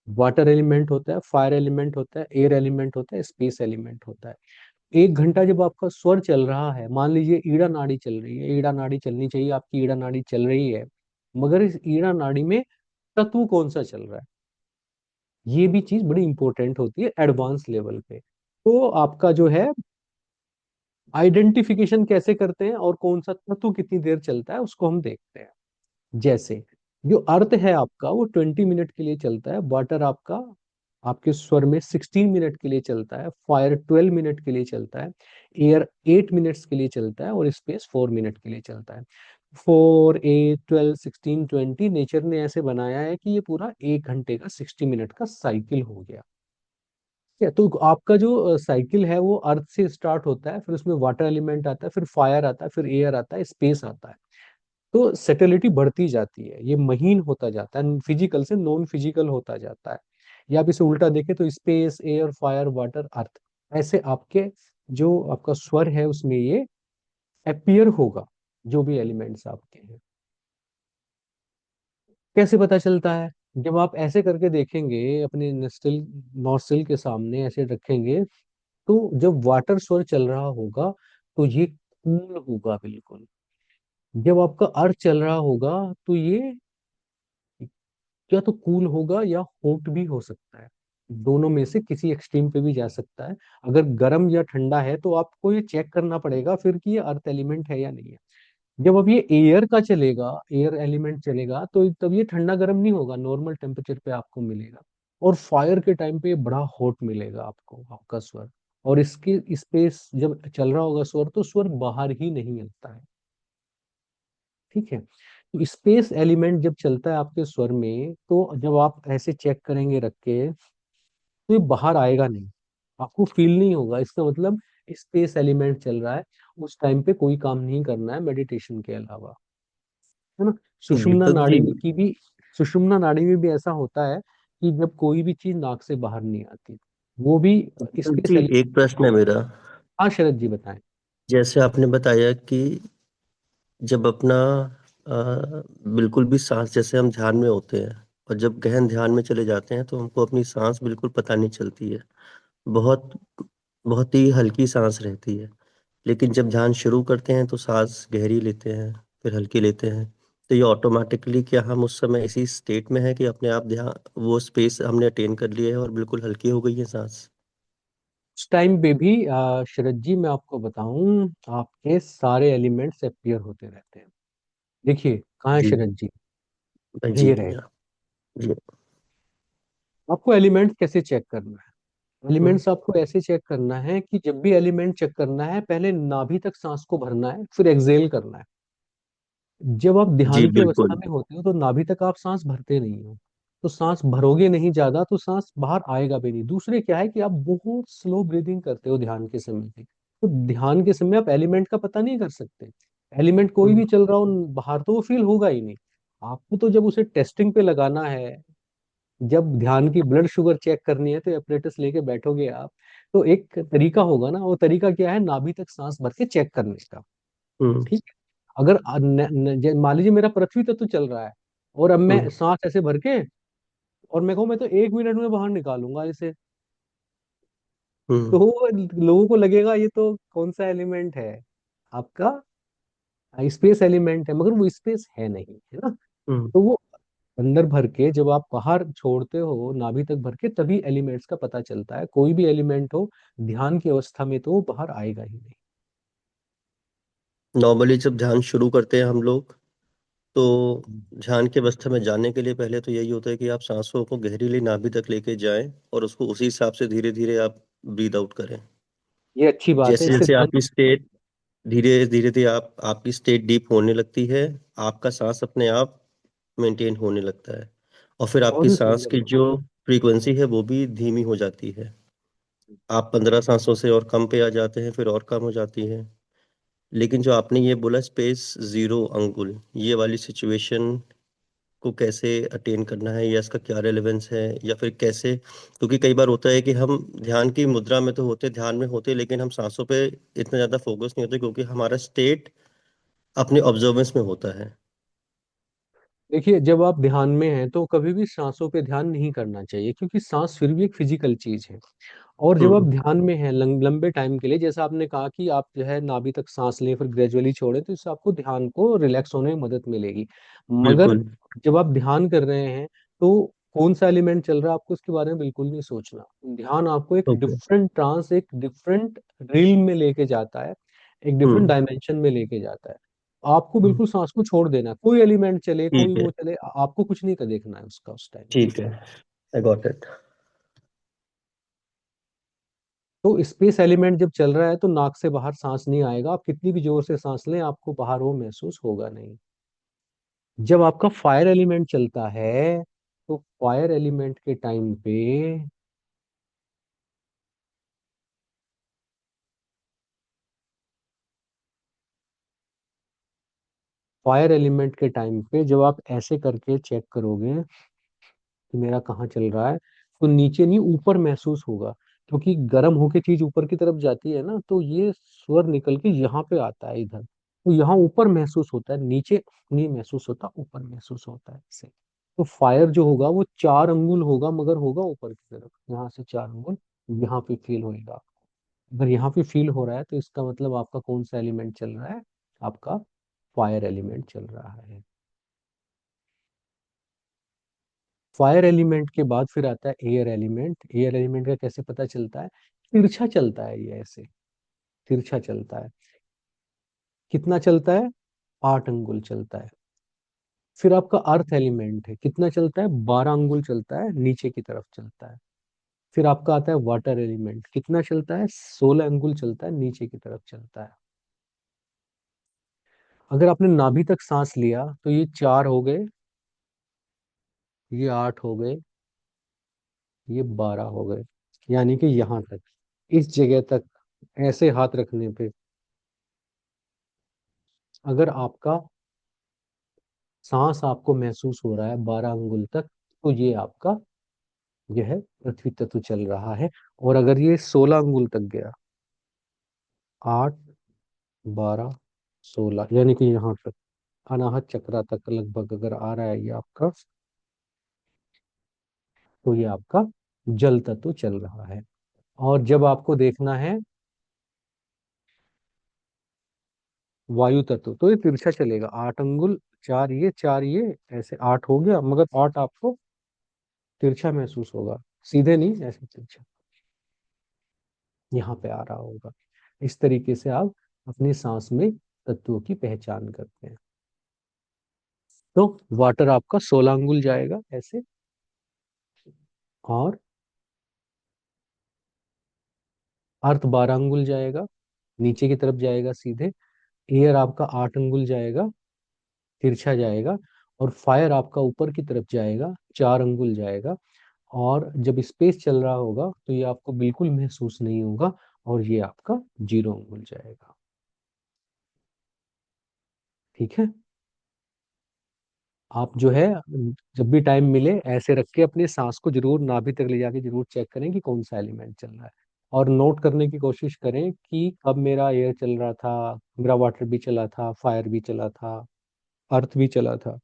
वाटर एलिमेंट होता है, फायर एलिमेंट होता है, एयर एलिमेंट होता है, स्पेस एलिमेंट होता है। 1 घंटा जब आपका स्वर चल रहा है, मान लीजिए ईड़ा नाड़ी चल रही है, ईड़ा नाड़ी चलनी चाहिए, आपकी ईड़ा नाड़ी चल रही है, मगर इस ईड़ा नाड़ी में तत्व कौन सा चल रहा है, ये भी चीज बड़ी इंपॉर्टेंट होती है एडवांस लेवल पे। तो आपका जो है आइडेंटिफिकेशन कैसे करते हैं और कौन सा तत्व कितनी देर चलता है, उसको हम देखते हैं। जैसे जो अर्थ है आपका, वो 20 मिनट के लिए चलता है। वाटर आपका आपके स्वर में 16 मिनट के लिए चलता है। फायर 12 मिनट के लिए चलता है। एयर 8 मिनट्स के लिए चलता है, और स्पेस 4 मिनट के लिए चलता है। 4 8 12 16 20 नेचर ने ऐसे बनाया है कि ये पूरा 1 घंटे का 60 मिनट का साइकिल हो गया। ठीक है, तो आपका जो साइकिल है वो अर्थ से स्टार्ट होता है, फिर उसमें वाटर एलिमेंट आता है, फिर फायर आता है, फिर एयर आता है, स्पेस आता है। तो सेटेलिटी बढ़ती जाती है, ये महीन होता जाता है, फिजिकल से नॉन फिजिकल होता जाता है। या आप इसे उल्टा देखें तो स्पेस, एयर, फायर, वाटर, अर्थ, ऐसे आपके जो आपका स्वर है उसमें ये अपीयर होगा, जो भी एलिमेंट्स आपके हैं। कैसे पता चलता है? जब आप ऐसे करके देखेंगे, अपने नस्टल नॉस्टल के सामने ऐसे रखेंगे, तो जब वाटर स्वर चल रहा होगा तो ये कूल होगा बिल्कुल। जब आपका अर्थ चल रहा होगा तो ये या तो कूल होगा या हॉट भी हो सकता है। दोनों में से किसी एक्सट्रीम पे भी जा सकता है। अगर गर्म या ठंडा है तो आपको ये चेक करना पड़ेगा फिर कि ये अर्थ एलिमेंट है या नहीं है। जब अब ये एयर का चलेगा, एयर एलिमेंट चलेगा, तो तब ये ठंडा गर्म नहीं होगा, नॉर्मल टेम्परेचर पे आपको मिलेगा। और फायर के टाइम पे ये बड़ा हॉट मिलेगा आपको, आपका स्वर। और इसकी स्पेस जब चल रहा होगा स्वर, तो स्वर बाहर ही नहीं आता है। ठीक है, तो स्पेस एलिमेंट जब चलता है आपके स्वर में, तो जब आप ऐसे चेक करेंगे रख के, तो ये बाहर आएगा नहीं, आपको फील नहीं होगा। इसका मतलब स्पेस एलिमेंट चल रहा है। उस टाइम पे कोई काम नहीं करना है मेडिटेशन के अलावा, है ना। सुषुम्ना दीपक जी। नाड़ी की भी सुषुम्ना नाड़ी में भी ऐसा होता है कि जब कोई भी चीज नाक से बाहर नहीं आती, वो भी दीपक स्पेस जी, एलिमेंट। एक प्रश्न है मेरा। हाँ शरद जी बताएं। जैसे आपने बताया कि जब अपना बिल्कुल भी सांस, जैसे हम ध्यान में होते हैं और जब गहन ध्यान में चले जाते हैं तो हमको अपनी सांस बिल्कुल पता नहीं चलती है। बहुत बहुत ही हल्की सांस रहती है। लेकिन जब ध्यान शुरू करते हैं तो सांस गहरी लेते हैं, फिर हल्की लेते हैं। तो ये ऑटोमेटिकली, क्या हम उस समय इसी स्टेट में है कि अपने आप ध्यान, वो स्पेस हमने अटेन कर लिया है और बिल्कुल हल्की हो गई है सांस? उस टाइम पे भी शरद जी मैं आपको बताऊं, आपके सारे एलिमेंट्स अपीयर होते रहते हैं। देखिए कहाँ है जी। शरद जी? जी ये रहे। भैया। जी। आपको एलिमेंट कैसे चेक करना है? हम्म। एलिमेंट्स आपको ऐसे चेक करना है कि जब भी एलिमेंट चेक करना है, पहले नाभि तक सांस को भरना है, फिर एक्सहेल करना है। जब आप जी ध्यान की अवस्था बिल्कुल। में होते हो तो नाभि तक आप सांस भरते नहीं हो, तो सांस भरोगे नहीं ज्यादा, तो सांस बाहर आएगा भी नहीं। दूसरे क्या है कि आप बहुत स्लो ब्रीदिंग करते हो ध्यान के समय पे, तो ध्यान के समय आप एलिमेंट का पता नहीं कर सकते। एलिमेंट कोई भी हम्म। चल रहा हो बाहर, तो वो फील होगा ही नहीं। आपको तो जब उसे टेस्टिंग पे लगाना है, जब ध्यान की ब्लड शुगर चेक करनी है, तो एपरेटस लेके बैठोगे आप, तो एक तरीका होगा ना, वो तरीका क्या है? नाभि तक सांस भर के चेक करने का। हम्म। ठीक है, अगर मान लीजिए मेरा पृथ्वी तत्व चल रहा है, और अब मैं हम्म। सांस ऐसे भर के और मैं कहूँ मैं तो 1 मिनट में बाहर निकालूंगा इसे, हम्म। तो लोगों को लगेगा ये तो कौन सा एलिमेंट है आपका, स्पेस एलिमेंट है, मगर वो स्पेस है नहीं, है ना। हम्म। तो वो अंदर भर के जब आप बाहर छोड़ते हो नाभि तक भर के, तभी एलिमेंट्स का पता चलता है। कोई भी एलिमेंट हो ध्यान की अवस्था में तो वो बाहर आएगा ही नहीं। नॉर्मली जब ध्यान शुरू करते हैं हम लोग, तो ध्यान की अवस्था में जाने के लिए पहले तो यही होता है कि आप सांसों को गहरीली नाभि तक लेके जाएं और उसको उसी हिसाब से धीरे धीरे आप ब्रीद आउट करें। ये अच्छी बात है, जैसे इससे जैसे ध्यान। आपकी स्टेट धीरे धीरे धीरे आपकी स्टेट डीप होने लगती है, आपका सांस अपने आप मेंटेन होने लगता है, और फिर बहुत आपकी ही सांस सुंदर की बात। जो फ्रीक्वेंसी है वो भी धीमी हो जाती है। आप 15 सांसों से और कम पे आ जाते हैं, फिर और कम हो जाती है। लेकिन जो आपने ये बोला स्पेस 0 अंगुल, ये वाली सिचुएशन को कैसे अटेन करना है या इसका क्या रेलेवेंस है, या फिर कैसे, क्योंकि कई बार होता है कि हम ध्यान की मुद्रा में तो होते, ध्यान में होते, लेकिन हम सांसों पे इतना ज्यादा फोकस नहीं होते क्योंकि हमारा स्टेट अपने ऑब्जर्वेंस में होता है। देखिए, जब आप ध्यान में हैं तो कभी भी सांसों पे ध्यान नहीं करना चाहिए, क्योंकि सांस फिर भी एक फिजिकल चीज है। और जब आप हम्म। ध्यान में हैं लंबे टाइम के लिए, जैसा आपने कहा कि आप जो है नाभि तक सांस लें फिर ग्रेजुअली छोड़ें, तो इससे आपको ध्यान को रिलैक्स होने में मदद मिलेगी। मगर बिल्कुल। जब आप ध्यान कर रहे हैं तो कौन सा एलिमेंट चल रहा है आपको उसके बारे में बिल्कुल नहीं सोचना। ध्यान आपको एक ओके। डिफरेंट ट्रांस, एक डिफरेंट रील में लेके जाता है, एक डिफरेंट हम्म। डायमेंशन में लेके जाता है। आपको हम्म। बिल्कुल सांस को छोड़ देना है। कोई एलिमेंट चले, कोई ठीक है। वो चले, आपको कुछ नहीं कर देखना है उसका उस टाइम पे। ठीक है। I got it. तो स्पेस एलिमेंट जब चल रहा है तो नाक से बाहर सांस नहीं आएगा, आप कितनी भी जोर से सांस लें आपको बाहर वो महसूस होगा नहीं। जब आपका फायर एलिमेंट चलता है तो फायर एलिमेंट के टाइम पे, फायर एलिमेंट के टाइम पे जब आप ऐसे करके चेक करोगे कि मेरा कहाँ चल रहा है, तो नीचे नहीं ऊपर महसूस होगा। क्योंकि गर्म होके चीज ऊपर की तरफ जाती है ना, तो ये स्वर निकल के यहाँ पे आता है इधर, तो यहाँ ऊपर महसूस होता है, नीचे नहीं महसूस होता, ऊपर महसूस होता है इसे। तो फायर जो होगा वो 4 अंगुल होगा, मगर होगा ऊपर की तरफ, यहाँ से 4 अंगुल यहाँ पे फील होएगा। अगर यहाँ पे फील हो रहा है तो इसका मतलब आपका कौन सा एलिमेंट चल रहा है, आपका फायर एलिमेंट चल रहा है। फायर एलिमेंट के बाद फिर आता है एयर एलिमेंट। एयर एलिमेंट का कैसे पता चलता है, तिरछा चलता है ये ऐसे, तिरछा चलता है। कितना चलता है, 8 अंगुल चलता है। फिर आपका अर्थ एलिमेंट है, कितना चलता है, 12 अंगुल चलता है, नीचे की तरफ चलता है। फिर आपका आता है वाटर एलिमेंट, कितना चलता है, 16 अंगुल चलता है, नीचे की तरफ चलता है। अगर आपने नाभि तक सांस लिया तो ये 4 हो गए, ये 8 हो गए, ये 12 हो गए, यानी कि यहाँ तक, इस जगह तक ऐसे हाथ रखने पे अगर आपका सांस आपको महसूस हो रहा है 12 अंगुल तक, तो ये आपका यह पृथ्वी तत्व चल रहा है। और अगर ये 16 अंगुल तक गया, 8, 12, 16, यानी कि यहाँ तक अनाहत चक्रा तक लगभग अगर आ रहा है ये आपका, तो ये आपका जल तत्व चल रहा है। और जब आपको देखना है वायु तत्व, तो ये तिरछा चलेगा, 8 अंगुल, 4 ये 4 ये, ऐसे 8 हो गया, मगर 8 आपको तिरछा महसूस होगा, सीधे नहीं, ऐसे तिरछा यहाँ पे आ रहा होगा। इस तरीके से आप अपनी सांस में तत्वों की पहचान करते हैं। तो वाटर आपका 16 अंगुल जाएगा ऐसे, और अर्थ 12 अंगुल जाएगा, नीचे की तरफ जाएगा सीधे। एयर आपका 8 अंगुल जाएगा, तिरछा जाएगा। और फायर आपका ऊपर की तरफ जाएगा, 4 अंगुल जाएगा। और जब स्पेस चल रहा होगा तो ये आपको बिल्कुल महसूस नहीं होगा, और ये आपका 0 अंगुल जाएगा। ठीक है। आप जो है जब भी टाइम मिले ऐसे रख के अपनी सांस को जरूर नाभि तक ले जाके जरूर चेक करें कि कौन सा एलिमेंट चल रहा है। और नोट करने की कोशिश करें कि कब मेरा एयर चल रहा था, मेरा वाटर भी चला था, फायर भी चला था, अर्थ भी चला था।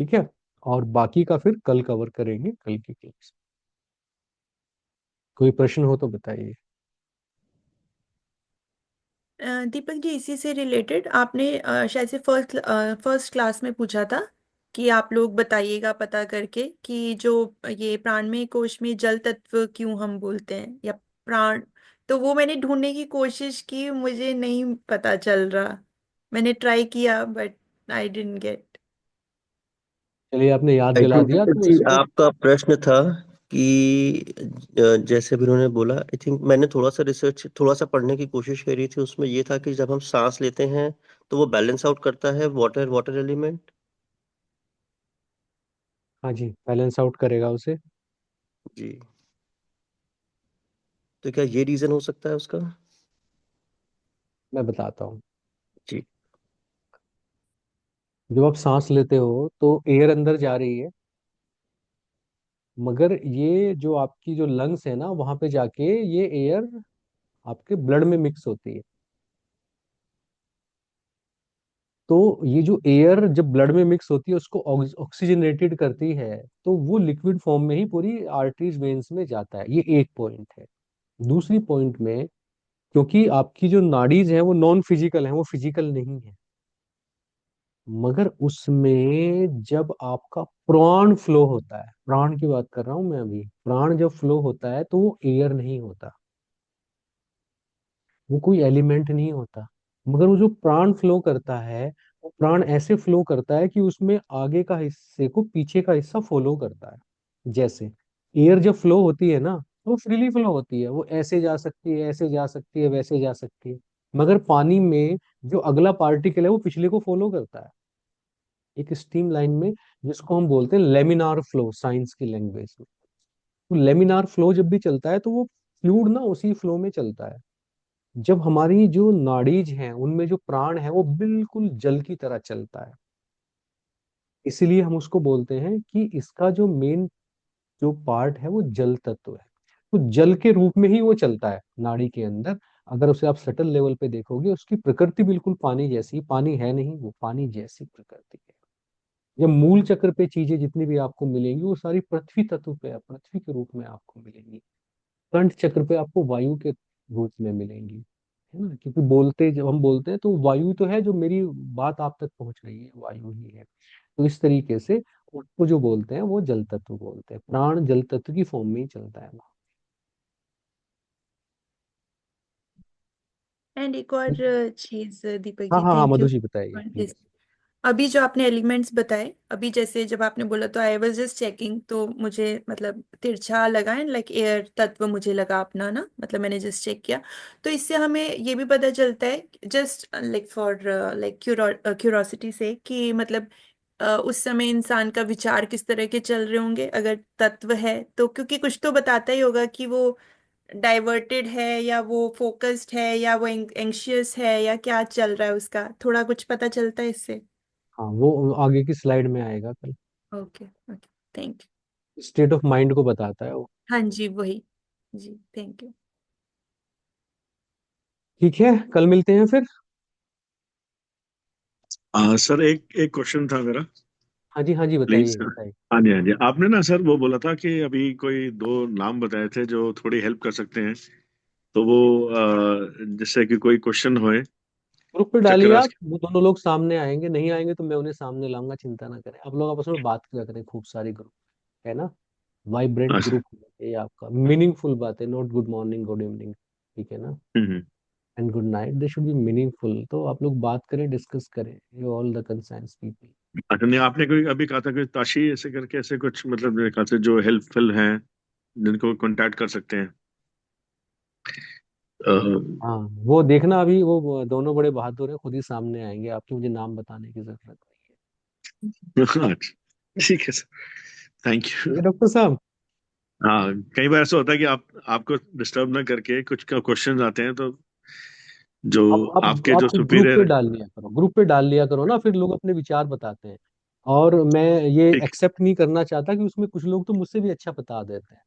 ठीक है। और बाकी का फिर कल कवर करेंगे कल की क्लास। कोई प्रश्न हो तो बताइए। दीपक जी, इसी से रिलेटेड आपने शायद से फर्स्ट क्लास में पूछा था कि आप लोग बताइएगा पता करके कि जो ये प्राणमय कोश में जल तत्व क्यों हम बोलते हैं या प्राण। तो वो मैंने ढूंढने की कोशिश की, मुझे नहीं पता चल रहा। मैंने ट्राई किया बट आई डिडंट गेट। चलिए, आपने याद आई दिला थिंक दिया तो जी इसको। आपका प्रश्न था कि जैसे भी उन्होंने बोला, आई थिंक मैंने थोड़ा सा रिसर्च, थोड़ा सा पढ़ने की कोशिश करी थी। उसमें ये था कि जब हम सांस लेते हैं तो वो बैलेंस आउट करता है वाटर वाटर एलिमेंट। हाँ जी, बैलेंस आउट करेगा उसे। जी, तो क्या ये रीजन हो सकता है उसका? मैं बताता हूँ। जी। जब आप सांस लेते हो तो एयर अंदर जा रही है, मगर ये जो आपकी जो लंग्स है ना, वहां पे जाके ये एयर आपके ब्लड में मिक्स होती है। तो ये जो एयर जब ब्लड में मिक्स होती है उसको ऑक्सीजनेटेड करती है, तो वो लिक्विड फॉर्म में ही पूरी आर्टरीज वेन्स में जाता है। ये एक पॉइंट है। दूसरी पॉइंट में, क्योंकि आपकी जो नाड़ीज है वो नॉन फिजिकल है, वो फिजिकल नहीं है, मगर उसमें जब आपका प्राण फ्लो होता है, प्राण की बात कर रहा हूं मैं अभी, प्राण जब फ्लो होता है तो वो एयर नहीं होता, वो कोई एलिमेंट नहीं होता। मगर वो जो प्राण फ्लो करता है, वो प्राण ऐसे फ्लो करता है कि उसमें आगे का हिस्से को पीछे का हिस्सा फॉलो करता है। जैसे एयर जब फ्लो होती है ना, तो वो फ्रीली फ्लो होती है, वो ऐसे जा सकती है, ऐसे जा सकती है, वैसे जा सकती है। मगर पानी में जो अगला पार्टिकल है वो पिछले को फॉलो करता है, एक स्ट्रीम लाइन में, जिसको हम बोलते हैं लेमिनार फ्लो साइंस की लैंग्वेज में। तो लेमिनार फ्लो जब भी चलता है तो वो फ्लूइड ना उसी फ्लो में चलता है। जब हमारी जो नाड़ीज हैं उनमें जो प्राण है वो बिल्कुल जल की तरह चलता है, इसीलिए हम उसको बोलते हैं कि इसका जो मेन जो पार्ट है वो जल तत्व है। तो जल के रूप में ही वो चलता है नाड़ी के अंदर। अगर उसे आप सटल लेवल पे देखोगे, उसकी प्रकृति बिल्कुल पानी जैसी, पानी है नहीं, वो पानी जैसी प्रकृति है। जब मूल चक्र पे चीजें जितनी भी आपको मिलेंगी वो सारी पृथ्वी तत्व पे, पृथ्वी के रूप में आपको मिलेंगी। कंठ चक्र पे आपको वायु के रूप में मिलेंगी, है ना, क्योंकि बोलते जब हम बोलते हैं तो वायु तो है, जो मेरी बात आप तक पहुंच रही है वायु ही है। तो इस तरीके से उसको जो बोलते हैं वो जल तत्व बोलते हैं, प्राण जल तत्व की फॉर्म में ही चलता है वहाँ। एंड एक और चीज दीपक हाँ जी, हाँ हाँ, थैंक यू मधु जी बताइए फॉर प्लीज। दिस। अभी जो आपने एलिमेंट्स बताए, अभी जैसे जब आपने बोला तो आई वाज जस्ट चेकिंग, तो मुझे मतलब तिरछा लगा एंड लाइक एयर तत्व मुझे लगा अपना ना, मतलब मैंने जस्ट चेक किया। तो इससे हमें ये भी पता चलता है, just like for like curiosity से, कि मतलब उस समय इंसान का विचार किस तरह के चल रहे होंगे अगर तत्व है तो, क्योंकि कुछ तो बताता ही होगा कि वो डाइवर्टेड है या वो फोकस्ड है या वो एंग्शियस है या क्या चल रहा है उसका, थोड़ा कुछ पता चलता है इससे। हाँ, वो आगे की स्लाइड में आएगा कल। Okay okay, thank you. State of mind को बताता है वो। हाँ जी, वही। जी, थैंक यू। ठीक है, कल मिलते हैं फिर। सर एक एक क्वेश्चन था मेरा। हाँ जी, हाँ जी, प्लीज। बताइए बताइए। हाँ जी, हाँ जी, आपने ना सर वो बोला था कि अभी कोई दो नाम बताए थे जो थोड़ी हेल्प कर सकते हैं। तो वो जैसे कि कोई क्वेश्चन होए ग्रुप पे डालिए चक्रास आप, वो दोनों लोग सामने आएंगे, नहीं आएंगे तो मैं उन्हें सामने लाऊंगा, चिंता ना करें। आप लोग आपस में बात किया करें, खूब सारी ग्रुप, है ना, वाइब्रेंट अच्छा। ग्रुप है ये आपका, मीनिंगफुल बात है, not good morning good evening, ठीक है ना, हम्म। And good night, they should be meaningful. तो आप लोग बात करें, डिस्कस करें, you all the concerns people. अच्छा, नहीं आपने कोई अभी कहा था कि ताशी ऐसे करके ऐसे कुछ, मतलब मेरे ख्याल से जो हेल्पफुल हैं जिनको कांटेक्ट कर सकते हैं। अ, हाँ, वो देखना अभी, वो दोनों बड़े बहादुर हैं, खुद ही सामने आएंगे, आपकी मुझे नाम बताने की जरूरत नहीं अच्छा, ठीक है सर, थैंक है। यू। ठीक है डॉक्टर साहब। हाँ, कई बार ऐसा होता है कि आप आपको डिस्टर्ब ना करके कुछ क्वेश्चन आते हैं तो जो आपके जो आप ग्रुप सुपीरियर पे है। डाल लिया करो, ग्रुप पे डाल लिया करो ना, फिर लोग अपने विचार बताते हैं। और मैं ये ठीक। एक्सेप्ट नहीं करना चाहता कि उसमें कुछ लोग तो मुझसे भी अच्छा बता देते हैं।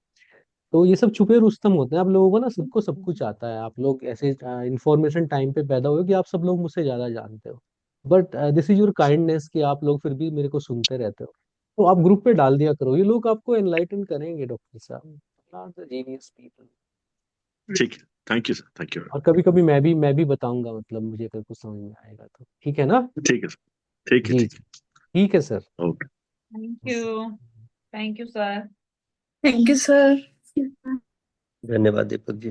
तो ये सब छुपे रुस्तम होते हैं। आप लोगों को ना सबको सब कुछ आता है, आप लोग ऐसे इंफॉर्मेशन टाइम पे पैदा हुए कि आप सब लोग मुझसे ज्यादा जानते हो। But this is your kindness कि आप लोग फिर भी मेरे को सुनते रहते हो। तो आप ग्रुप पे डाल दिया करो, ये लोग आपको एनलाइटन करेंगे डॉक्टर साहब, आर द जीनियस पीपल। ठीक है, thank you sir, thank you. और कभी कभी मैं भी बताऊंगा, मतलब मुझे अगर कुछ समझ में आएगा तो, ठीक है ना? ठीक है सर, ठीक है, जी ठीक जी, ठीक है सर। है, okay. Thank you sir. Thank you sir. धन्यवाद दीपक जी।